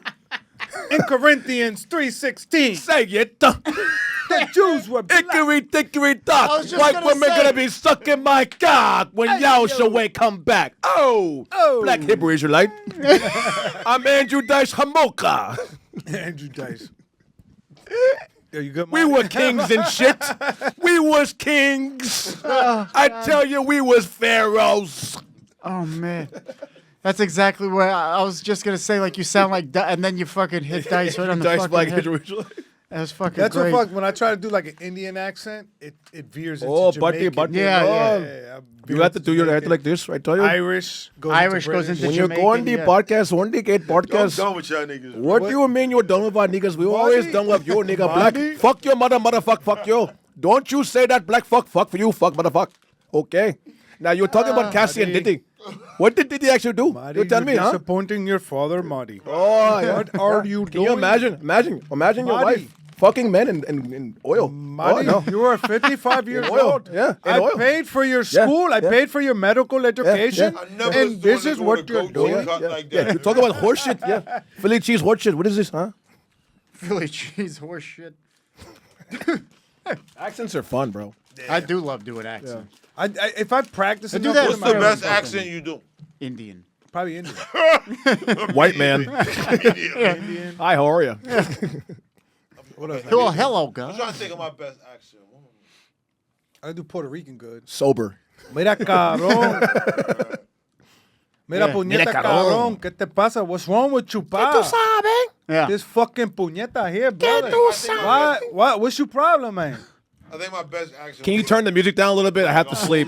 In Corinthians 3:16, Say it. the Jews were black. Hickory dickory dock. I was just White gonna women say. gonna be sucking my cock when Yahushua come back. Oh, Black Hebrew Israelite. I'm Andrew Dice Hamoka. Andrew Dice. Are you good, We Marty? were kings and shit. We was kings. I tell you, we was pharaohs. Oh, man. That's exactly what I was just going to say. Like, you sound like, and then you fucking hit Dice right on the Dice fucking Black head. Hebrew Israelite. That was fucking That's great. what fuck. When I try to do like an Indian accent, it veers into Oh, Jamaican. buddy. Yeah, oh. I You veer have to into do your head Jamaican. like this, I tell you. Irish goes Irish into goes British. into When you go on the Jamaican, yeah. podcast, one day get I'm podcast. done with y'all niggas. What do you mean you're done with our niggas? We always done with you, nigga. Black. Mahdiy? Fuck your mother, motherfuck, fuck you. Don't you say that black fuck for you, fuck, motherfuck. Okay? Now, you're talking about Cassie and Mahdiy. Diddy. What did Diddy actually do? Mahdiy, You tell you're me, huh? disappointing your father, Mahdiy. Oh, yeah. What are you Can doing? you imagine your Mahdiy. wife fucking men in oil? Mahdiy, Oh, no. you are 55 years oil, old. yeah, in I oil. paid for your school. I yeah. paid for your medical education. yeah. I never And this saw a is nigga what with a you're goat doing. cut Yeah, like yeah. that. You talk about horse shit, yeah. Philly cheese horse shit. What is this, huh? Philly cheese horse shit. Accents are fun, bro. I do love doing accents. If I practice do enough that. with What's the my- best accent you do? Indian. Probably Indian. White man. Indian. Hi, how are you? What else? Well, hello, I'm guy. trying to think of my best accent. I do Puerto Rican good. Sober. Mira, cabrón. Mira, Yeah. puñeta, Mira, cabrón. cabrón. ¿Qué te pasa? What's wrong with you, pa? Yeah. This fucking puñeta here, brother. What? What's your problem, man? I think my best accent. Can you turn the music down a little bit? I have to sleep.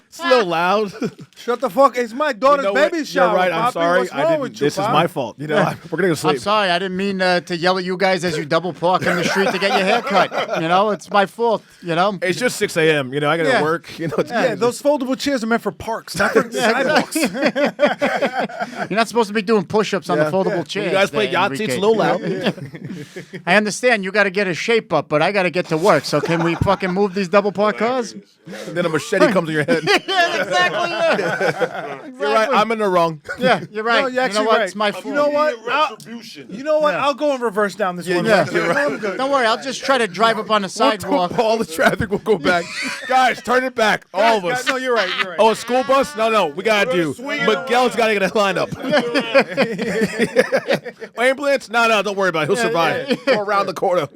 It's a little loud. Shut the fuck. It's my daughter's You know what? baby shower. You're right. I'm Papi. sorry. What's wrong with you, This is pa? my fault. You know, we're gonna go sleep. I'm sorry. I didn't mean to yell at you guys as you double park in the street to get your hair cut. You know, it's my fault. You know. It's just 6 a.m. You know, I gotta Yeah. work. You know, it's Yeah, those foldable chairs are meant for parks, not for sidewalks. You're not supposed to be doing push-ups on the foldable chairs. You guys play there, Yahtzee. It's Enrique. a little loud. I understand you got to get a shape up, but I got to get to work. So can we fucking move these double park cars? And then a machete comes in your head. Yeah, exactly. You're right. I'm in the wrong. Yeah, you're right. No, you're you know actually what? right. It's my fault. You know what? Retribution. You know what? Yeah. I'll go in reverse down this one. Yeah. I'm good. Don't worry. I'll just try to drive up on the sidewalk. All the traffic will go back. Guys, turn it back. All of us. No, you're right. You're right. Oh, a school bus? No. We gotta do. swing it Miguel's gotta get a lineup. Ambulance? No. Don't worry about it. He'll survive. Go around the corner.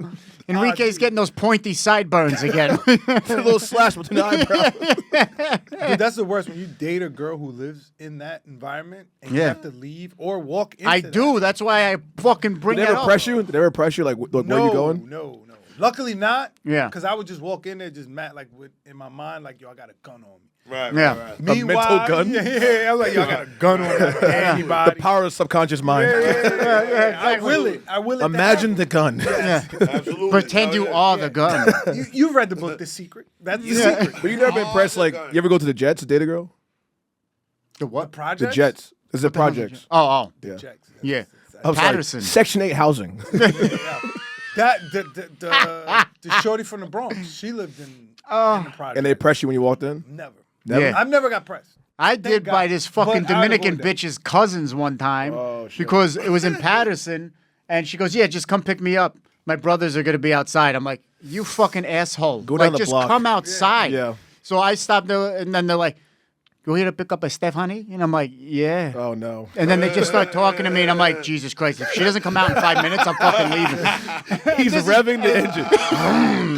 Enrique's getting those pointy sideburns again. A little slash between the eyebrows. Dude, that's the worst when you date a girl who lives in that environment and you Yeah. have to leave or walk into I that. do. That's why I fucking bring Did they it ever up. press you? Did they ever press you? Like, where you going? No. Luckily not. Yeah. Because I would just walk in there just mad, like in my mind, like, yo, I got a gun on me. Right, Yeah. right, right. A mental gun? Yeah. I was like, yo, I got a gun on anybody. The power of the subconscious mind. I will it. I will it. Imagine the gun. Absolutely. Pretend you are the gun. You've read the book, The Secret. That's the secret. But you never been pressed, like, you ever go to the Jets to date a girl? The what? Project? The Jets. Is it projects? Oh. Yeah. Yeah. I'm sorry. Patterson. Section 8 housing. That the shorty from the Bronx. She lived in the project. And they press you when you walked in? Never. Yeah. I've never got pressed. I did God. by this fucking But I would Dominican avoid that. bitch's cousins one time Oh, shit. because it was in Patterson, and she goes, "Yeah, just come pick me up. My brothers are gonna be outside." I'm like, "You fucking asshole! Go down the just block." come outside." Yeah. So I stopped there, and then they're like, "You here to pick up a Steph, honey?" And I'm like, "Yeah." Oh, no. And then they just start talking to me, and I'm like, "Jesus Christ! If she doesn't come out in 5 minutes, I'm fucking leaving." He's revving the engine.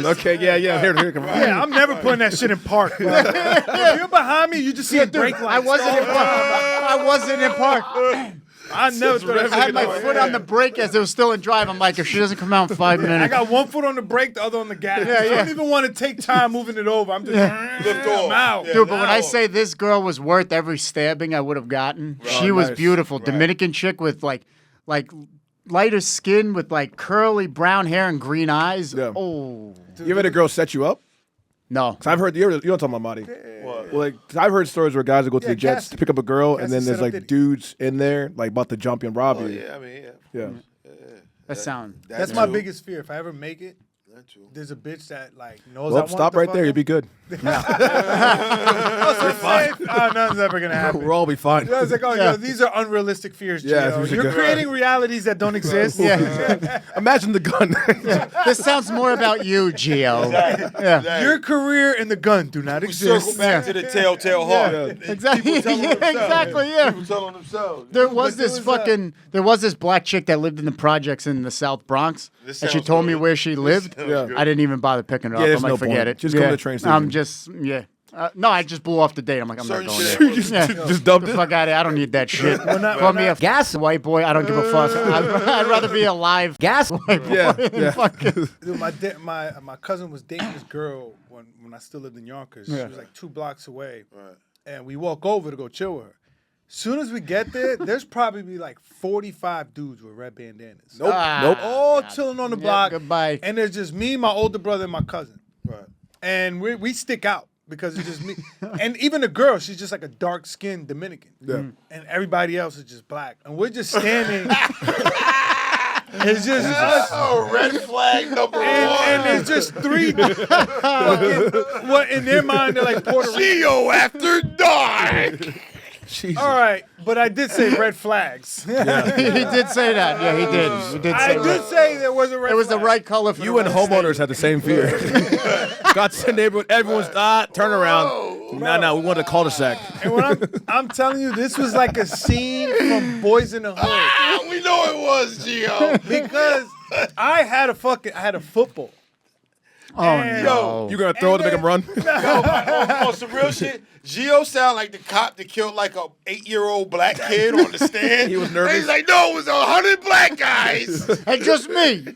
Okay, yeah. Here. Come on. Yeah, I'm never putting that shit in park. Bro. If you're behind me, you just see a brake light. I wasn't in park. I wasn't in park. I never thought I had my foot on the brake as it was still in drive. I'm like, if she doesn't come out in 5 I minutes. got one foot on the brake, the other on the gas. Yeah, I yeah. don't even want to take time moving it over. I'm just Lift off. I'm out. Yeah. Dude, but when I Now- say this girl was worth every stabbing I would have gotten, she was nice. beautiful. Dominican chick with like lighter skin with like curly brown hair and green eyes. Yeah. Oh You ever had a girl set you up? no. 'Cause I've heard, you don't talk about Mahdiy. What? Well, like, 'cause I've heard stories where guys will go to Yeah, the Jets Cassie. to pick up a girl, and Cassie then there's set up like Diddy. dudes in there, like about to jump you and rob Oh, you. yeah, I mean, yeah. Yeah. That sound. That's my biggest fear. If I ever make it, That's true. There's a bitch that like knows. I Well, want stop the right there. fucking- You'll be good. We're fine. Oh, nothing's ever gonna happen. We'll all be fine. I was like, oh, yo, these are unrealistic fears, Yeah, Gio. these are You're good. creating realities that don't exist. Imagine the gun. This sounds more about you, Geo. Yeah. Your career and the gun do not We circle exist. back to the telltale heart. Exactly. People telling Yeah, themselves. exactly. Yeah. People telling themselves. There was there this was, fucking. There was this black chick that lived in the projects in the South Bronx, This and she sounds told me good. where she lived. sounds Yeah. good. I didn't even bother picking her up. there's I'm like, no forget point. it. Just go to the train station. I'm just, no, I just blew off the date. I'm like, I'm Certain not going shit there. ain't- Just dubbed The it. fuck out of here. I don't need that shit. I- Call me when a gas white boy. I don't give a fuck. I'd rather be a live gas white boy Yeah, than yeah. fucking. Dude, my cousin was dating this girl when I still lived in Yonkers. She was like 2 blocks away. Right. And we walk over to go chill with her. Soon as we get there, there's probably like 45 dudes with red bandanas. Nope. Nope. All chilling on the block. goodbye. And there's just me, my older brother, and my cousin. Right. And we stick out because it's just me. And even the girl, she's just like a dark-skinned Dominican. Yeah. And everybody else is just black. And we're just standing. It's just us. Oh, red flag number one. And it's just 3 fucking, what in their mind they're like Puerto Rican. Geo after dark. Jesus. All right, but I did say red flags. He did say that. Yeah, he did. He did I say did that. say there was a red It was the flag. right color for You and homeowners had the same fear. Got to the neighborhood, everyone's turn around. No, we want a cul-de-sac. And when I'm telling you, this was like a scene from Boys in the Hood. Ah, we know it was, Geo. Because I had a football. Oh, And- no. You gonna throw it to make him run? on some real shit, Geo sound like the cop that killed like a 8-year-old black kid on the stand. He was nervous. And he's like, no, it was 100 black guys. And just me.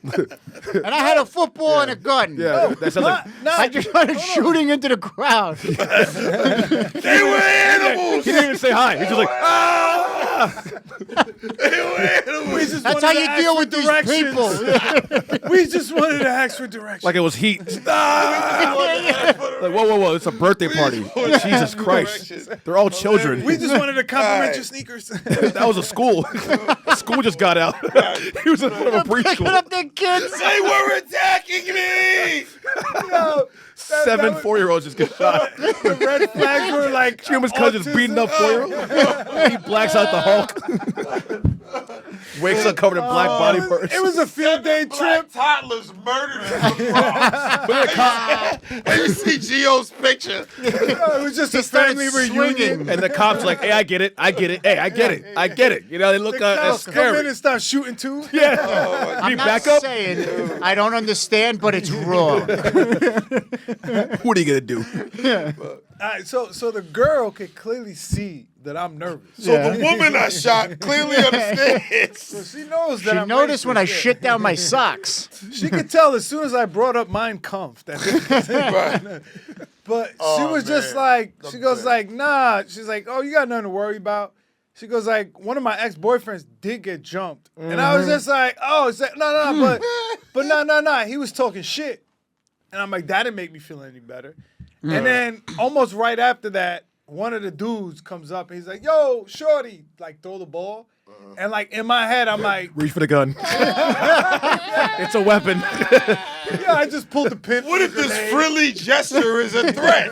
And I had a football and a gun. Yeah, that sounds like. I just started shooting into the crowd. They were animals. He didn't even say hi. He's just like, ah! They were animals. That's how you deal with these people. We just wanted to ask for directions. Like it was heat. Like, whoa. It's a birthday party. Jesus Christ. They're all children. We just wanted to compliment Alright. your sneakers. That was a school. School just got out. He was in front of a Picking preschool. up their kids. They were attacking me. Yo, Seven was- 4-year-olds just get shot. the red flags were like Human's cousin's beating up 4-year-old. He blacks out the Hulk. Wakes up covered in black body parts. It was a field day Black trip. toddlers murdered in the Bronx. And you see Geo's picture. It was just a started family swinging. reunion. And the cops like, hey, I get it. Hey, I get it. You know, they look The cops come in scary. and start shooting too. Yeah. I'm Need not backup? saying I don't understand, but it's wrong. What are you gonna do? All right, so the girl could clearly see that I'm nervous. So the woman I shot clearly understands. So she knows that She I'm noticed when I racist. shit down my socks. She could tell as soon as I brought up Mein Kampf. Right. But she Oh, was just man. like, she goes like, nah. She's like, oh, you got nothing to worry about. She goes like, one of my ex-boyfriends did get jumped. And I was just like, oh, it's like, no, but no. He was talking shit. And I'm like, that didn't make me feel any better. And then almost right after that, one of the dudes comes up and he's like, yo, shorty, like throw the ball. And like in my head, I'm like, Reach for the gun. It's a weapon. yeah, I just pulled the pin. What if this frilly gesture is a threat?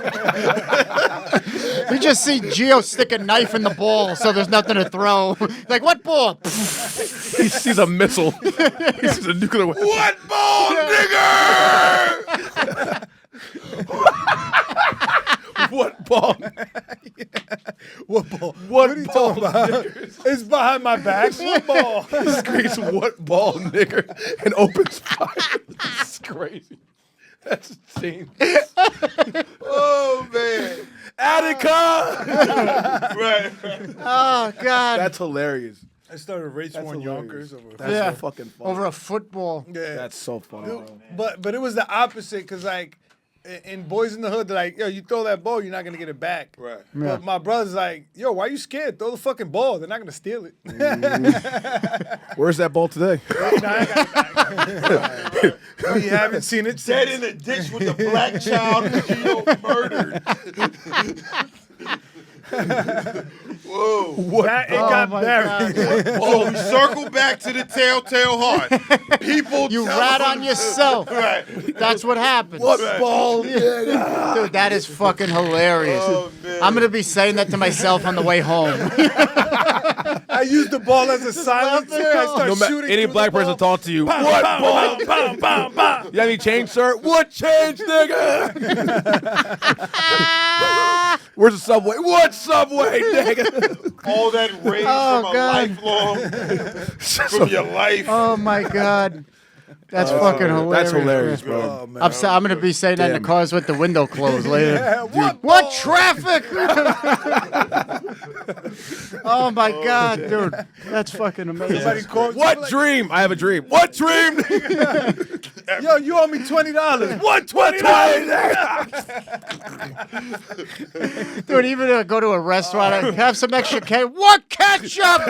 We just see Geo stick a knife in the ball so there's nothing to throw. Like, what ball? He sees a missile. He sees a nuclear weapon. What ball, nigger? What ball? What ball? What are you ball, talking about? It's behind my back. What ball? He screams, what ball, nigger? And opens fire. It's crazy. That's insane. Oh, man. Attica! Right. Oh, God. That's hilarious. I started race That's warring hilarious. Yonkers over. That's Yeah. so fucking funny. Over a football. Yeah. That's so funny, bro. But it was the opposite because like in Boys in the Hood, they're like, yo, you throw that ball, you're not gonna get it back. Right. But my brother's like, yo, why you scared? Throw the fucking ball. They're not gonna steal it. Where's that ball today? We haven't seen it Dead since. in the ditch with the black child who Geo murdered. Whoa. It got my buried. So we circle back to the telltale heart. People You tell rat us- on yourself. Right. That's what happens. What ball? Dude, that is fucking hilarious. Oh, man. I'm gonna be saying that to myself on the way home. I used the ball as a silencer. I started No shooting. any through black the person ball. talk to you. What ball? You have any change, sir? What change, nigga? Where's the subway? What subway, nigga? All that rage Oh, from a God. lifelong, from your life. Oh my god. That's fucking hilarious. That's hilarious, man. bro. Oh, man. I'm gonna be saying that in the Damn. cars with the window closed later. What What traffic? Oh my god, dude. That's fucking Somebody amazing. called you What like, dream? I have a dream. What dream? Yo, you owe me $20. What $20? Dude, even if I go to a restaurant, I have some extra what ketchup?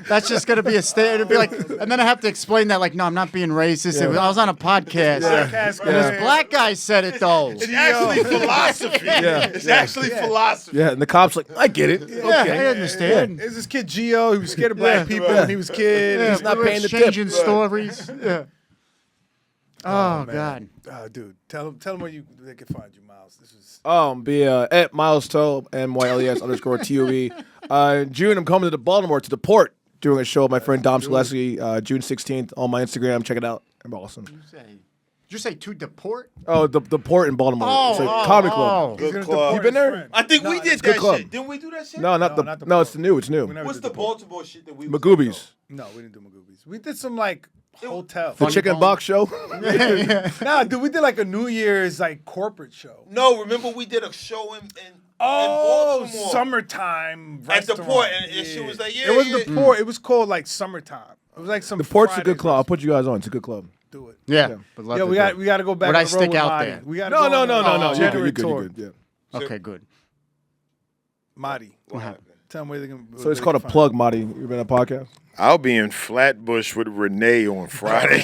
That's just gonna be a state. It'll be like, and then I have to explain that, like, no, I'm not being racist. I was on a podcast. Podcast And this guy. black guy said it though. It's actually philosophy. It's actually philosophy. Yeah, and the cop's like, I get it. Yeah, I Okay. understand. There's this kid Geo. He was scared of black people when he was a kid. Yeah, He's not we were paying the tip. exchanging stories. Yeah. Oh, God. Dude, tell him where they can find you, Miles. This is Be at Myles Toe, MYLES_TOE. June, I'm coming to Baltimore to the port doing a show with my friend Dom Selesky, June 16th on my Instagram. Check it out. I'm awesome. Did you say to deport? Oh, the port in Baltimore. It's a comedy club. Good gonna club. deport You been his there? friend. I think we did good that club. shit. Didn't we do that shit? No, not the it's new. It's new. We never What's did the Baltimore shit that we Magoobies. No, we didn't do Magoobies. We did some like hotel. The chicken bone. box show. Nah, dude, we did like a New Year's like corporate show. No, remember we did a show in Oh, Baltimore. Summertime At the restaurant. port, and she was like, yeah, It wasn't yeah. the port. It was called like Summertime. It was like some. The port's a Fridays good club. I'll put you guys on. It's a good club. Do it. Yeah. Would love Yeah, to we do it. got to go back. Would on I the stick road with out Mahdiy. there? We gotta No, go no, on no, the no, no. You're January good. tour. You're good. Yeah. Okay, good. Mahdiy. What happened? Tell them where they can. So it's called a plug, Mahdiy. You been on a podcast? I'll be in Flatbush with Renee on Friday.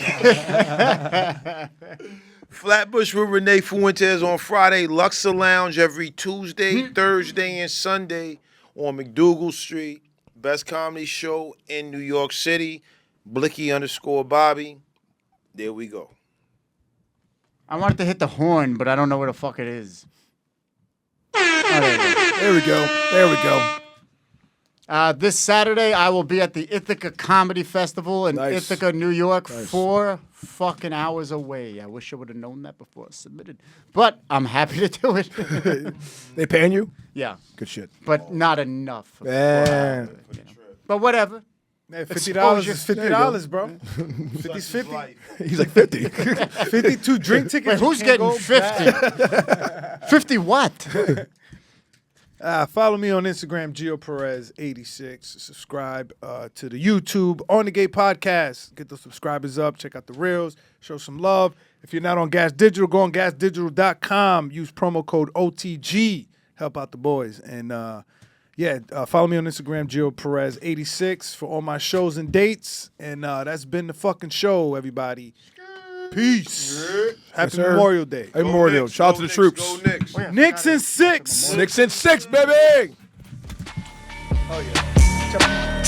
Flatbush with Renee Fuentes on Friday. Luxor Lounge every Tuesday, Thursday, and Sunday on McDougal Street. Best comedy show in New York City. Blicky_Bobby. There we go. I wanted to hit the horn, but I don't know where the fuck it is. There we go. There we go. This Saturday, I will be at the Ithaca Comedy Festival in Nice. Ithaca, New York, 4 fucking hours away. I wish I would have known that before I submitted, but I'm happy to do it. They paying you? Yeah, Good shit. but not enough. Yeah. But whatever. Hey, $50 is Exposure. $50, bro. 50's 50. He's like 50. 52 drink tickets. Wait, who's you can't getting go 50? back. 50 what? Follow me on Instagram, Geo Perez 86. Subscribe to the YouTube On the Gate podcast. Get those subscribers up. Check out the reels. Show some love. If you're not on Gas Digital, go on gasdigital.com. Use promo code OTG. Help out the boys. And follow me on Instagram, Geo Perez 86 for all my shows and dates. And that's been the fucking show, everybody. Peace. Happy sir. Memorial Day. Hey, Memorial. Shout out to the troops. Go Knicks. Knicks and 6. 6 and 6, baby. Oh, yeah.